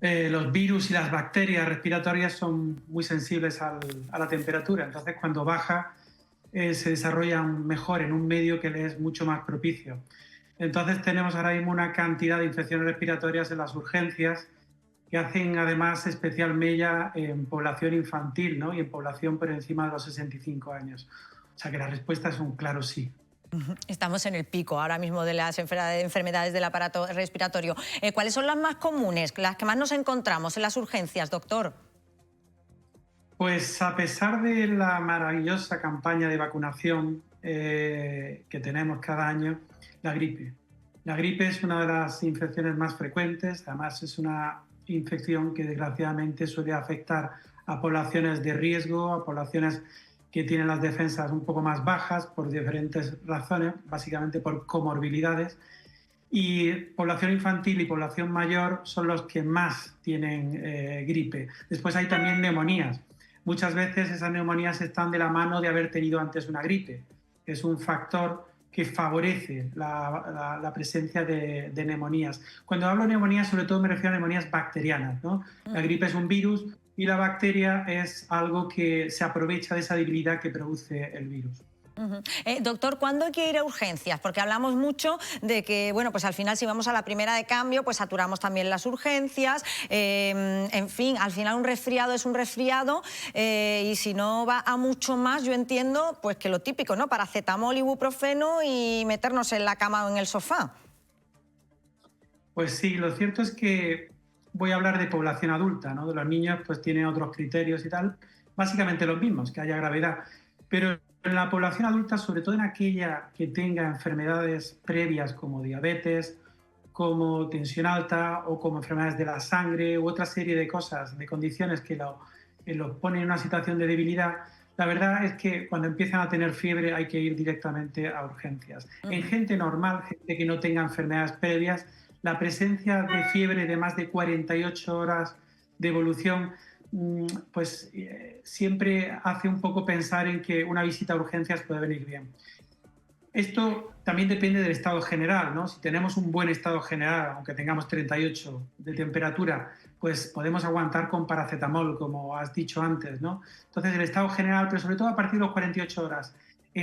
Speaker 17: Los virus y las bacterias respiratorias son muy sensibles a la temperatura. Entonces, cuando baja, se desarrollan mejor en un medio que les es mucho más propicio. Entonces, tenemos ahora mismo una cantidad de infecciones respiratorias en las urgencias, que hacen además especial mella en población infantil, ¿no? Y en población por encima de los 65 años. O sea que la respuesta es un claro sí.
Speaker 1: Estamos en el pico ahora mismo de las enfermedades del aparato respiratorio. ¿Cuáles son las más comunes, las que más nos encontramos en las urgencias, doctor?
Speaker 17: Pues a pesar de la maravillosa campaña de vacunación que tenemos cada año, la gripe. La gripe es una de las infecciones más frecuentes, además es una infección que desgraciadamente suele afectar a poblaciones de riesgo, a poblaciones que tienen las defensas un poco más bajas por diferentes razones, básicamente por comorbilidades, y población infantil y población mayor son los que más tienen gripe. Después hay también neumonías. Muchas veces esas neumonías están de la mano de haber tenido antes una gripe. Es un factor que favorece la presencia de neumonías. Cuando hablo de neumonías, sobre todo me refiero a neumonías bacterianas, ¿no? La gripe es un virus y la bacteria es algo que se aprovecha de esa debilidad que produce el virus.
Speaker 1: Doctor, ¿cuándo hay que ir a urgencias? Porque hablamos mucho de que, bueno, pues al final si vamos a la primera de cambio, pues saturamos también las urgencias. En fin, al final un resfriado es un resfriado y si no va a mucho más, yo entiendo pues que lo típico, ¿no? Paracetamol, ibuprofeno y meternos en la cama o en el sofá.
Speaker 17: Pues sí, lo cierto es que voy a hablar de población adulta, ¿no? De los niños pues tienen otros criterios y tal, básicamente los mismos, que haya gravedad. Pero en la población adulta, sobre todo en aquella que tenga enfermedades previas como diabetes, como tensión alta o como enfermedades de la sangre u otra serie de cosas, de condiciones que lo ponen en una situación de debilidad, la verdad es que cuando empiezan a tener fiebre hay que ir directamente a urgencias. En gente normal, gente que no tenga enfermedades previas, la presencia de fiebre de más de 48 horas de evolución pues siempre hace un poco pensar en que una visita a urgencias puede venir bien. Esto también depende del estado general, ¿no? Si tenemos un buen estado general, aunque tengamos 38 de temperatura, pues podemos aguantar con paracetamol, como has dicho antes, ¿no? Entonces el estado general, pero sobre todo a partir de las 48 horas,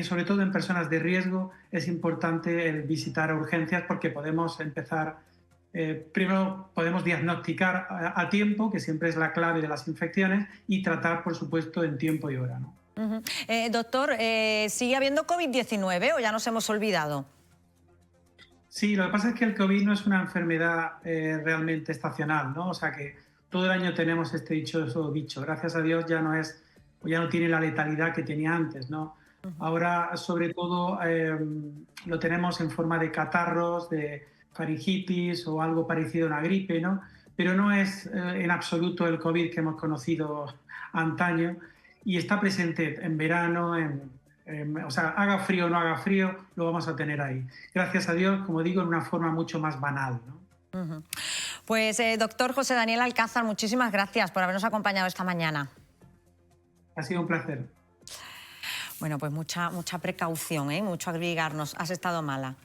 Speaker 17: sobre todo en personas de riesgo, es importante el visitar a urgencias porque podemos empezar, primero podemos diagnosticar a tiempo, que siempre es la clave de las infecciones, y tratar, por supuesto, en tiempo y hora, ¿no?
Speaker 1: Doctor, ¿sigue habiendo COVID-19 o ya nos hemos olvidado?
Speaker 17: Sí, lo que pasa es que el COVID no es una enfermedad realmente estacional, ¿no? O sea que todo el año tenemos este dichoso bicho. Gracias a Dios ya no tiene la letalidad que tenía antes, ¿no? Ahora, sobre todo, lo tenemos en forma de catarros, de faringitis o algo parecido a una gripe, ¿no? Pero no es en absoluto el COVID que hemos conocido antaño y está presente en verano, o sea, haga frío o no haga frío, lo vamos a tener ahí. Gracias a Dios, como digo, en una forma mucho más banal, ¿no?
Speaker 1: Pues, doctor José Daniel Alcázar, muchísimas gracias por habernos acompañado esta mañana.
Speaker 17: Ha sido un placer.
Speaker 1: Bueno, pues mucha precaución, mucho abrigarnos. Has estado mala.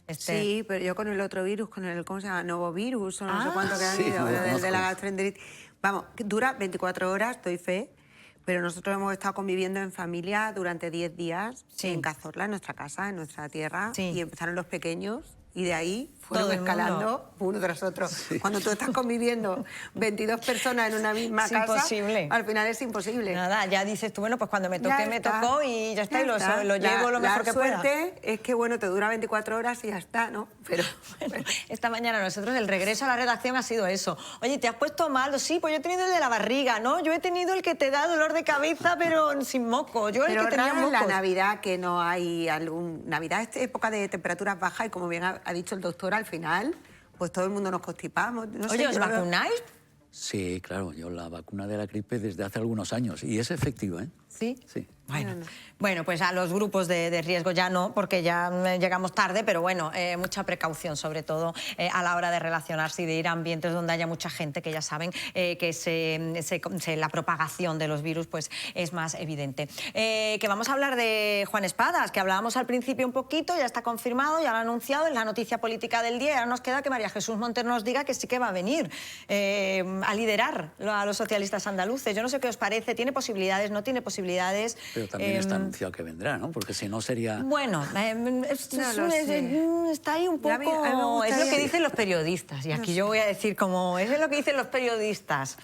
Speaker 9: Sí, pero yo con el otro virus, con el, ¿cómo se llama? Novovirus o no sé cuánto que ha habido, de la gastroenteritis. Vamos, dura 24 horas, doy fe, pero nosotros hemos estado conviviendo en familia durante 10 días en Cazorla, en nuestra casa, en nuestra tierra, y empezaron los pequeños y de ahí fueron escalando uno tras otro. Cuando tú estás conviviendo 22 personas en una misma casa,
Speaker 1: imposible.
Speaker 9: Al final es imposible.
Speaker 1: Nada, ya dices tú, bueno, pues cuando me toque, me tocó y ya está, y lo llevo lo mejor que pueda.
Speaker 9: La suerte es que, bueno, te dura 24 horas y ya está, ¿no? Pero
Speaker 1: bueno, esta mañana nosotros, el regreso a la redacción ha sido eso. Oye, ¿te has puesto mal? Sí, pues yo he tenido el de la barriga, ¿no? Yo he tenido el que te da dolor de cabeza, pero sin moco. Yo
Speaker 9: pero
Speaker 1: el que tenía mocos.
Speaker 9: la Navidad, que no hay Navidad es época de temperaturas bajas y como bien ha dicho el doctor, al final, pues todo el mundo nos constipamos. No
Speaker 1: Oye,
Speaker 9: sé,
Speaker 1: ¿os vacunáis?
Speaker 8: Sí, claro, yo la vacuna de la gripe desde hace algunos años y es efectiva, ¿eh?
Speaker 1: ¿Sí?
Speaker 8: Sí.
Speaker 1: Bueno, pues a los grupos de riesgo ya no, porque ya llegamos tarde, pero bueno, mucha precaución, sobre todo a la hora de relacionarse y de ir a ambientes donde haya mucha gente, que ya saben que la propagación de los virus pues, es más evidente. Que vamos a hablar de Juan Espadas, que hablábamos al principio un poquito, ya está confirmado, ya lo ha anunciado en la noticia política del día. Ahora nos queda que María Jesús Montero nos diga que sí que va a venir a liderar a los socialistas andaluces. Yo no sé qué os parece, ¿tiene posibilidades, no tiene posibilidades?
Speaker 8: Pero también está anunciado que vendrá, ¿no? Porque si no sería...
Speaker 1: Bueno, está ahí un poco... Es lo que dicen los periodistas, y aquí yo voy a decir como... Es lo que dicen los periodistas.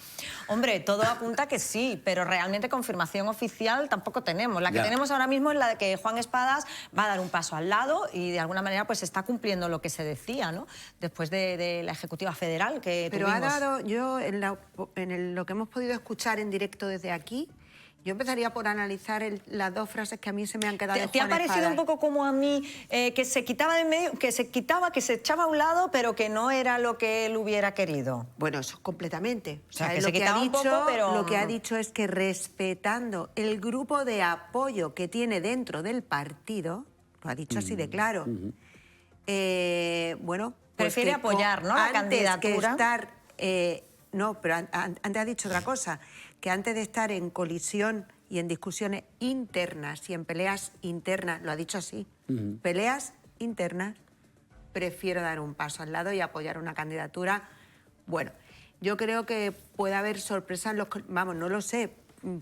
Speaker 1: Hombre, todo apunta que sí, pero realmente confirmación oficial tampoco tenemos. La que tenemos ahora mismo es la de que Juan Espadas va a dar un paso al lado y de alguna manera pues está cumpliendo lo que se decía, ¿no? Después de la Ejecutiva Federal que
Speaker 9: pero
Speaker 1: tuvimos.
Speaker 9: Ha dado, yo en lo que hemos podido escuchar en directo desde aquí, yo empezaría por analizar las dos frases que a mí se me han quedado de Juan
Speaker 1: ¿Te ha parecido
Speaker 9: Espadas?
Speaker 1: un poco como a mí, que se quitaba de medio, que se echaba a un lado, pero que no era lo que él hubiera querido?
Speaker 9: Bueno, eso completamente.
Speaker 1: O sea, que
Speaker 9: lo
Speaker 1: se quitaba un poco, pero...
Speaker 9: Lo que ha dicho es que respetando el grupo de apoyo que tiene dentro del partido, lo ha dicho así de claro, bueno... Pues
Speaker 1: prefiere apoyar, ¿no?, la candidatura.
Speaker 9: No, pero antes ha dicho otra cosa, que antes de estar en colisión y en discusiones internas y en peleas internas, lo ha dicho así, peleas internas, prefiero dar un paso al lado y apoyar una candidatura. Bueno, yo creo que puede haber sorpresas en los... Vamos, no lo sé,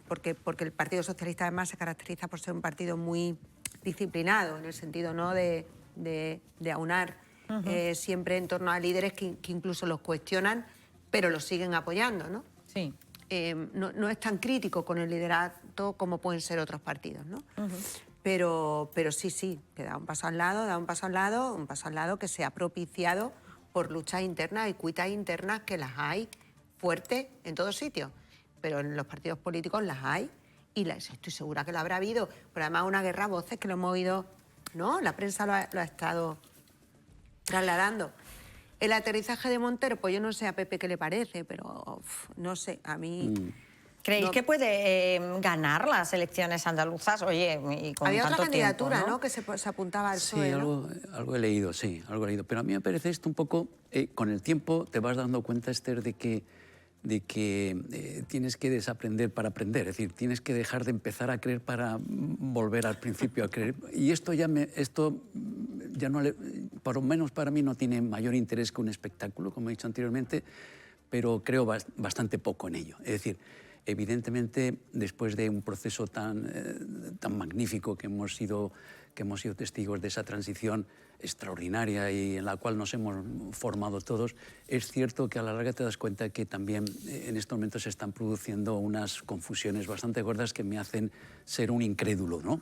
Speaker 9: porque el Partido Socialista además se caracteriza por ser un partido muy disciplinado, en el sentido, ¿no?, de aunar siempre en torno a líderes que incluso los cuestionan, pero los siguen apoyando, ¿no?
Speaker 1: Sí.
Speaker 9: No es tan crítico con el liderato como pueden ser otros partidos, ¿no? Pero sí, que da un paso al lado que se ha propiciado por luchas internas y cuitas internas, que las hay fuertes en todos sitios, pero en los partidos políticos las hay y estoy segura que la habrá habido, pero además una guerra a voces que lo hemos oído, ¿no? La prensa lo ha estado trasladando. El aterrizaje de Montero, pues yo no sé a Pepe qué le parece, pero no sé, a mí...
Speaker 1: ¿Creéis que puede ganar las elecciones andaluzas? Oye, y con
Speaker 9: había
Speaker 1: tanto
Speaker 9: otra candidatura,
Speaker 1: tiempo,
Speaker 9: ¿no?, que se apuntaba al
Speaker 8: Sí,
Speaker 9: PSOE, ¿no?
Speaker 8: algo he leído, algo he leído. Pero a mí me parece esto un poco... con el tiempo te vas dando cuenta, Esther, de que tienes que desaprender para aprender. Es decir, tienes que dejar de empezar a creer para volver al principio a creer. Y esto ya no por lo menos para mí no tiene mayor interés que un espectáculo, como he dicho anteriormente, pero creo bastante poco en ello. Es decir, evidentemente, después de un proceso tan magnífico que hemos sido testigos de esa transición extraordinaria y en la cual nos hemos formado todos, es cierto que a la larga te das cuenta que también en estos momentos se están produciendo unas confusiones bastante gordas que me hacen ser un incrédulo, ¿no?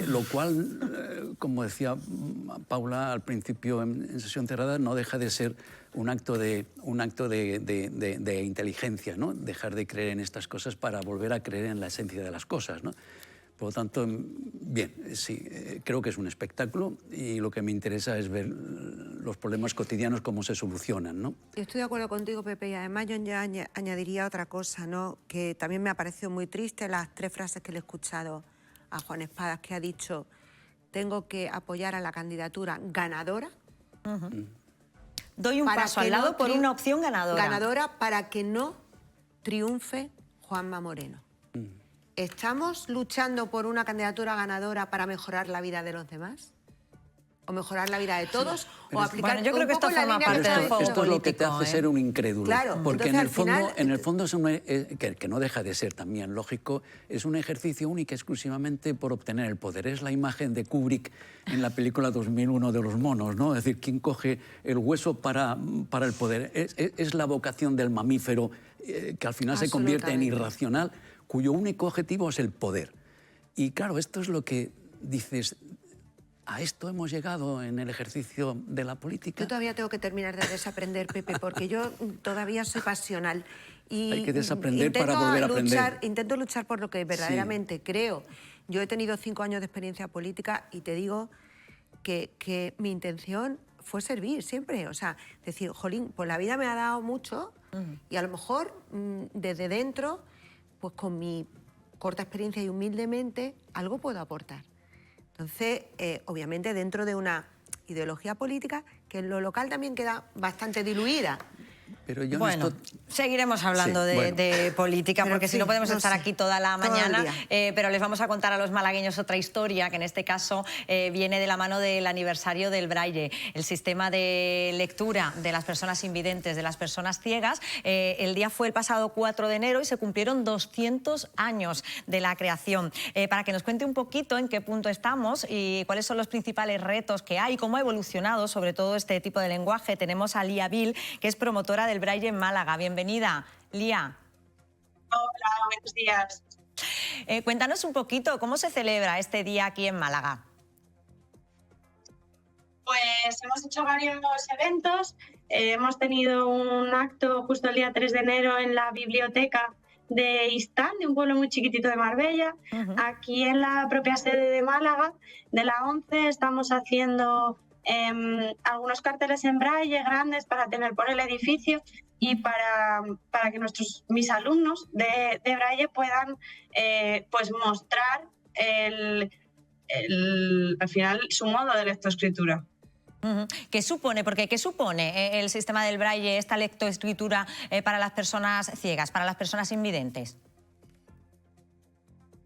Speaker 8: Lo cual, como decía Paula al principio en sesión cerrada, no deja de ser un acto de inteligencia, ¿no? Dejar de creer en estas cosas para volver a creer en la esencia de las cosas, ¿no? Por lo tanto, bien, sí, creo que es un espectáculo y lo que me interesa es ver los problemas cotidianos cómo se solucionan, ¿no?
Speaker 9: Estoy de acuerdo contigo, Pepe, y además yo ya añadiría otra cosa, ¿no?, que también me ha parecido muy triste, las 3 frases que le he escuchado a Juan Espadas, que ha dicho: tengo que apoyar a la candidatura ganadora.
Speaker 1: Doy un paso al lado por una opción ganadora.
Speaker 9: Ganadora para que no triunfe Juanma Moreno. ¿Estamos luchando por una candidatura ganadora para mejorar la vida de los demás? ¿O mejorar la vida de todos? ¿O aplicar
Speaker 1: yo creo que esto forma parte del juego
Speaker 8: Esto es lo que te hace ser un incrédulo.
Speaker 9: Claro,
Speaker 8: porque
Speaker 9: entonces,
Speaker 8: en el fondo es que no deja de ser también lógico, es un ejercicio único exclusivamente por obtener el poder. Es la imagen de Kubrick en la película 2001 de los monos, ¿no? Es decir, ¿quién coge el hueso para el poder? Es la vocación del mamífero que al final se convierte en irracional, cuyo único objetivo es el poder. Y claro, esto es lo que dices... ¿A esto hemos llegado en el ejercicio de la política?
Speaker 9: Yo todavía tengo que terminar de desaprender, Pepe, porque yo todavía soy pasional. Y
Speaker 8: hay que desaprender para volver a aprender.
Speaker 9: Intento luchar por lo que verdaderamente creo. Yo he tenido 5 años de experiencia política y te digo que mi intención fue servir siempre. O sea, decir, jolín, pues la vida me ha dado mucho y a lo mejor desde dentro, pues con mi corta experiencia y humildemente, algo puedo aportar. Entonces, obviamente, dentro de una ideología política que en lo local también queda bastante diluida.
Speaker 8: Pero yo
Speaker 1: bueno, seguiremos hablando de política, porque si no podemos estar aquí toda la mañana, pero les vamos a contar a los malagueños otra historia, que en este caso viene de la mano del aniversario del Braille, el sistema de lectura de las personas invidentes, de las personas ciegas. El día fue el pasado 4 de enero y se cumplieron 200 años de la creación. Para que nos cuente un poquito en qué punto estamos y cuáles son los principales retos que hay, cómo ha evolucionado sobre todo este tipo de lenguaje, tenemos a Lía Vil, que es promotora del Braille en Málaga. Bienvenida, Lía.
Speaker 18: Hola, buenos días.
Speaker 1: Cuéntanos un poquito, ¿cómo se celebra este día aquí en Málaga?
Speaker 18: Pues hemos hecho varios eventos. Hemos tenido un acto justo el día 3 de enero en la biblioteca de Istán, de un pueblo muy chiquitito de Marbella. Aquí en la propia sede de Málaga, de la 11, estamos haciendo algunos carteles en braille grandes para tener por el edificio y para que mis alumnos de braille puedan pues mostrar al final su modo de lectoescritura.
Speaker 1: ¿Qué supone? Porque ¿qué supone el sistema del braille, esta lectoescritura para las personas ciegas, para las personas invidentes?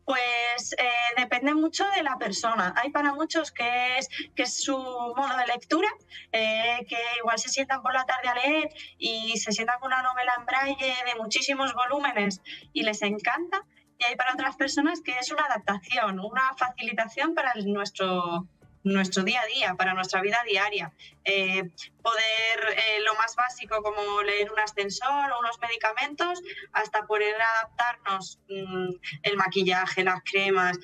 Speaker 18: Pues depende mucho de la persona. Hay para muchos que es su modo de lectura, que igual se sientan por la tarde a leer y se sientan con una novela en braille de muchísimos volúmenes y les encanta. y hay para otras personas que es una adaptación, una facilitación para nuestro día a día, para nuestra vida diaria. Lo más básico como leer un ascensor o unos medicamentos, hasta poder adaptarnos el maquillaje, las cremas,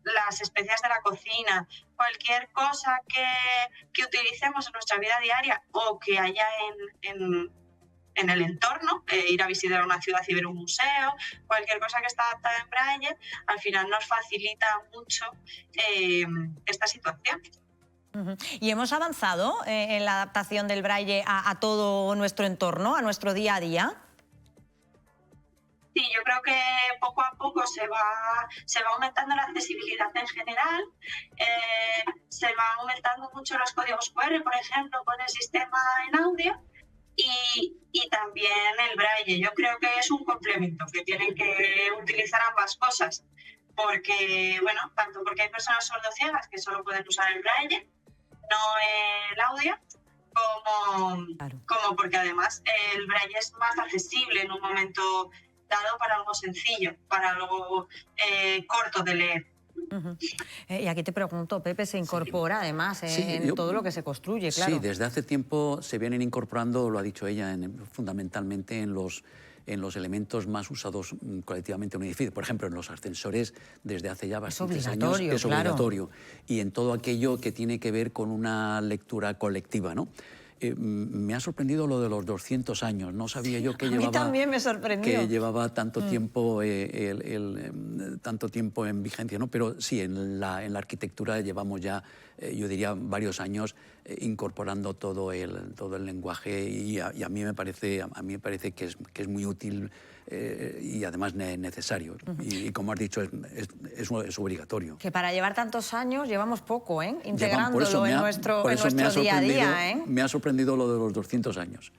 Speaker 18: las especias de la cocina, cualquier cosa que utilicemos en nuestra vida diaria o que haya en el entorno, ir a visitar una ciudad y ver un museo, cualquier cosa que está adaptada en braille, al final nos facilita mucho esta situación.
Speaker 1: ¿Y hemos avanzado en la adaptación del braille a todo nuestro entorno, a nuestro día a día?
Speaker 18: Sí, yo creo que poco a poco se va aumentando la accesibilidad en general, se va aumentando mucho los códigos QR, por ejemplo, con el sistema en audio, y también el braille. Yo creo que es un complemento, que tienen que utilizar ambas cosas, porque, bueno, tanto porque hay personas sordociegas que solo pueden usar el braille, no el audio, como porque además el braille es más accesible en un momento dado para algo sencillo, para algo corto de leer.
Speaker 1: Y aquí te pregunto, Pepe, ¿se incorpora además en todo lo que se construye? Claro.
Speaker 8: Sí, desde hace tiempo se vienen incorporando, lo ha dicho ella, fundamentalmente en los elementos más usados colectivamente en un edificio. Por ejemplo, en los ascensores, desde hace ya bastantes años es obligatorio. Y en todo aquello que tiene que ver con una lectura colectiva, ¿no? Me ha sorprendido lo de los 200 años. No sabía yo que
Speaker 1: A mí también me sorprendió.
Speaker 8: Que llevaba tanto tiempo tanto tiempo en vigencia, ¿no? Pero sí, en la arquitectura llevamos ya, yo diría, varios años incorporando todo el lenguaje, y a mí me parece que es muy útil y además necesario. Y como has dicho, es obligatorio.
Speaker 1: Que para llevar tantos años llevamos poco, integrándolo en nuestro día a día.
Speaker 8: Me ha sorprendido lo de los 200 años.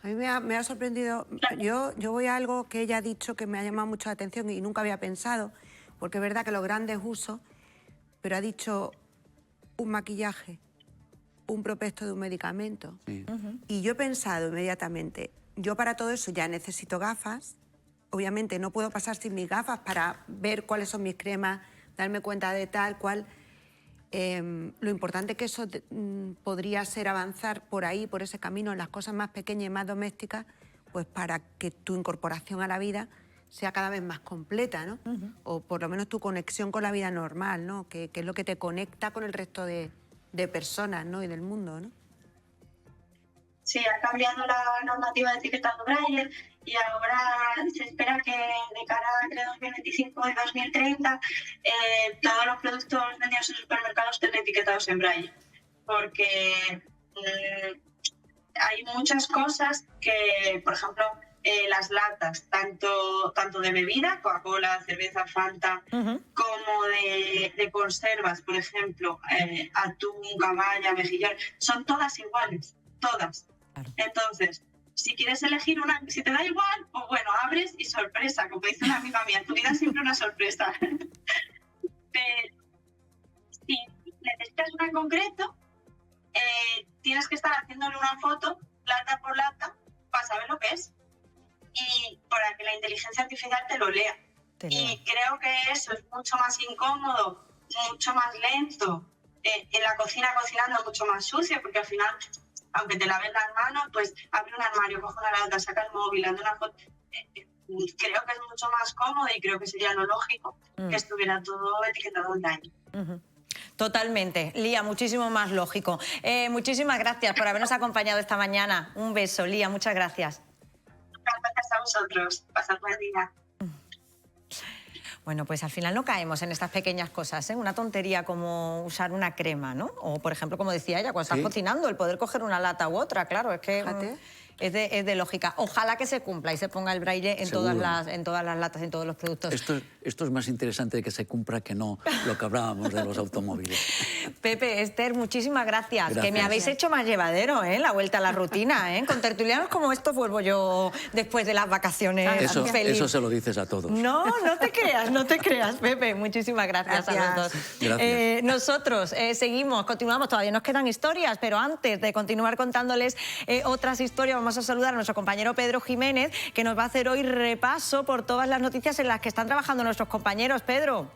Speaker 9: A mí me ha sorprendido. Yo voy a algo que ella ha dicho que me ha llamado mucho la atención y nunca había pensado, porque es verdad que los grandes usos, pero ha dicho un maquillaje, un prospecto de un medicamento.
Speaker 8: Sí.
Speaker 9: Y yo he pensado inmediatamente, yo para todo eso ya necesito gafas. Obviamente no puedo pasar sin mis gafas para ver cuáles son mis cremas, darme cuenta de tal cual. Lo importante que eso podría ser avanzar por ahí, por ese camino, en las cosas más pequeñas y más domésticas, pues para que tu incorporación a la vida sea cada vez más completa, ¿no? O por lo menos tu conexión con la vida normal, ¿no? Que es lo que te conecta con el resto de personas, ¿no? Y del mundo, ¿no?
Speaker 18: Sí, ha cambiado la normativa de etiquetado braille y ahora se espera que de cara a entre 2025 y 2030 todos los productos vendidos en supermercados estén etiquetados en braille, porque hay muchas cosas que, por ejemplo, las latas, tanto de bebida, Coca-Cola, cerveza, Fanta, como de conservas, por ejemplo, atún, caballa, mejillón, son todas iguales, todas. Entonces, si quieres elegir una, si te da igual, pues bueno, abres y sorpresa, como dice una amiga mía, tu vida es siempre una sorpresa. Pero si necesitas una en concreto, tienes que estar haciéndole una foto, lata por lata, para saber lo que es y para que la inteligencia artificial te lo lea. Y creo que eso es mucho más incómodo, mucho más lento. En la cocina cocinando mucho más sucio, porque al final, aunque te laves las manos, pues abre un armario, coge una lata, saca el móvil, anda una foto. Creo que es mucho más cómodo y creo que sería lo lógico que estuviera todo etiquetado online.
Speaker 1: Totalmente. Lía, muchísimo más lógico. Muchísimas gracias por habernos acompañado esta mañana. Un beso, Lía, muchas gracias.
Speaker 18: Gracias a vosotros. Pasad buen día.
Speaker 1: Bueno, pues al final no caemos en estas pequeñas cosas, ¿eh? Una tontería como usar una crema, ¿no? O, por ejemplo, como decía ella, cuando estás cocinando, el poder coger una lata u otra, claro, es que es de lógica. Ojalá que se cumpla y se ponga el braille en todas las latas, en todos los productos.
Speaker 8: Esto es más interesante que se cumpla que no lo que hablábamos de los automóviles.
Speaker 1: Pepe, Esther, muchísimas gracias. Que me habéis hecho más llevadero, ¿eh? La vuelta a la rutina, ¿eh? Con tertulianos como estos vuelvo yo después de las vacaciones.
Speaker 8: Eso se lo dices a todos.
Speaker 1: No, no te creas, Pepe. Muchísimas gracias a los dos.
Speaker 8: Gracias.
Speaker 1: Nosotros seguimos, continuamos, todavía nos quedan historias, pero antes de continuar contándoles otras historias, vamos vamos a saludar a nuestro compañero Pedro Jiménez, que nos va a hacer hoy repaso por todas las noticias en las que están trabajando nuestros compañeros. Pedro.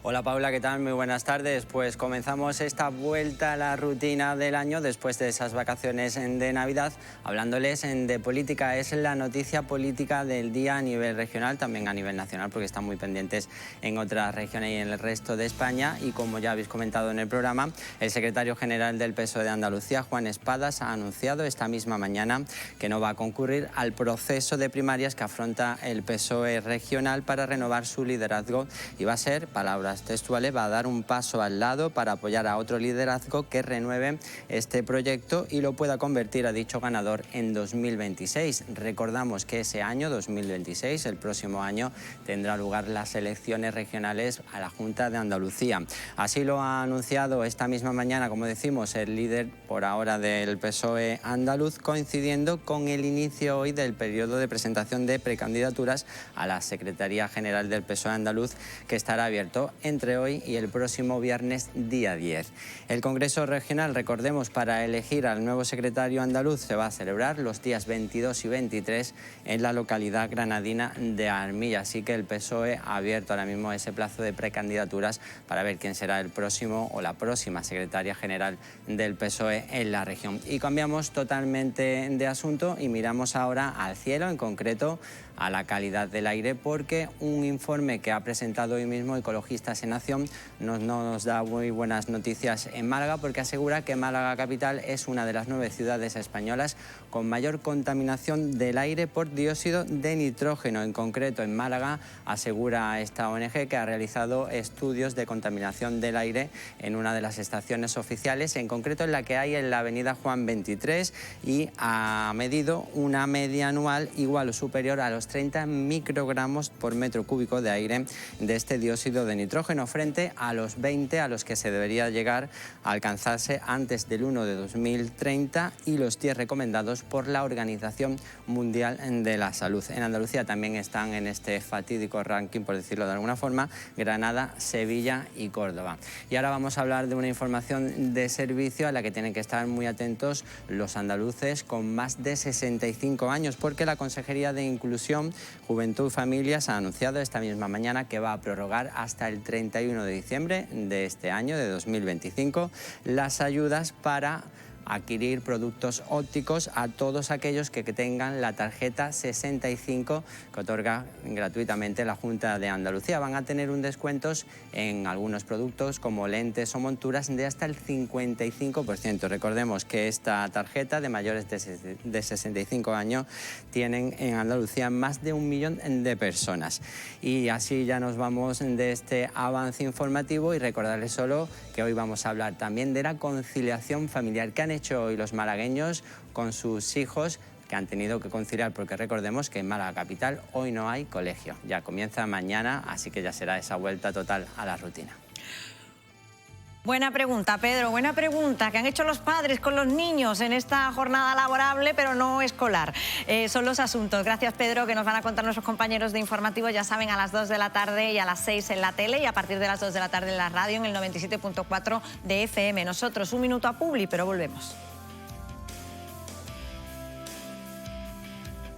Speaker 19: Hola Paula, ¿qué tal? Muy buenas tardes. Pues comenzamos esta vuelta a la rutina del año después de esas vacaciones de Navidad, hablándoles de política. Es la noticia política del día a nivel regional, también a nivel nacional, porque están muy pendientes en otras regiones y en el resto de España. Y como ya habéis comentado en el programa, el secretario general del PSOE de Andalucía, Juan Espadas, ha anunciado esta misma mañana que no va a concurrir al proceso de primarias que afronta el PSOE regional para renovar su liderazgo, y va a ser, palabras textuales, va a dar un paso al lado para apoyar a otro liderazgo que renueve este proyecto y lo pueda convertir a dicho ganador en 2026. Recordamos que ese año, 2026, el próximo año, tendrá lugar las elecciones regionales a la Junta de Andalucía. Así lo ha anunciado esta misma mañana, como decimos, el líder por ahora del PSOE andaluz, coincidiendo con el inicio hoy del periodo de presentación de precandidaturas a la Secretaría General del PSOE andaluz, que estará abierto entre hoy y el próximo viernes día 10. El Congreso Regional, recordemos, para elegir al nuevo secretario andaluz se va a celebrar los días 22 y 23 en la localidad granadina de Armilla. Así que el PSOE ha abierto ahora mismo ese plazo de precandidaturas para ver quién será el próximo o la próxima secretaria general del PSOE en la región. Y cambiamos totalmente de asunto y miramos ahora al cielo, en concreto a la calidad del aire, porque un informe que ha presentado hoy mismo Ecologistas en Acción nos da muy buenas noticias en Málaga, porque asegura que Málaga capital es una de las 9 ciudades españolas con mayor contaminación del aire por dióxido de nitrógeno. En concreto, en Málaga, asegura esta ONG que ha realizado estudios de contaminación del aire en una de las estaciones oficiales, en concreto en la que hay en la avenida Juan 23, y ha medido una media anual igual o superior a los 30 microgramos por metro cúbico de aire de este dióxido de nitrógeno, frente a los 20 a los que se debería llegar a alcanzarse antes del 1 de 2030 y los 10 recomendados por la Organización Mundial de la Salud. En Andalucía también están en este fatídico ranking, por decirlo de alguna forma, Granada, Sevilla y Córdoba. Y ahora vamos a hablar de una información de servicio a la que tienen que estar muy atentos los andaluces con más de 65 años, porque la Consejería de Inclusión, Juventud y Familias ha anunciado esta misma mañana que va a prorrogar hasta el 31 de diciembre de este año, de 2025, las ayudas para adquirir productos ópticos a todos aquellos que tengan la tarjeta 65 que otorga gratuitamente la Junta de Andalucía. Van a tener un descuento en algunos productos como lentes o monturas de hasta el 55%. Recordemos que esta tarjeta de mayores de 65 años tienen en Andalucía más de 1 millón de personas. Y así ya nos vamos de este avance informativo, y recordarles solo que hoy vamos a hablar también de la conciliación familiar que han hecho hoy los malagueños con sus hijos, que han tenido que conciliar, porque recordemos que en Málaga capital hoy no hay colegio. Ya comienza mañana, así que ya será esa vuelta total a la rutina.
Speaker 1: Buena pregunta, Pedro, buena pregunta. ¿Qué han hecho los padres con los niños en esta jornada laborable, pero no escolar? Son los asuntos. Gracias, Pedro, que nos van a contar nuestros compañeros de informativo. Ya saben, a las 2 de la tarde y a las 6 en la tele, y a partir de las 2 de la tarde en la radio, en el 97.4 de FM. Nosotros, un minuto a Publi, pero volvemos.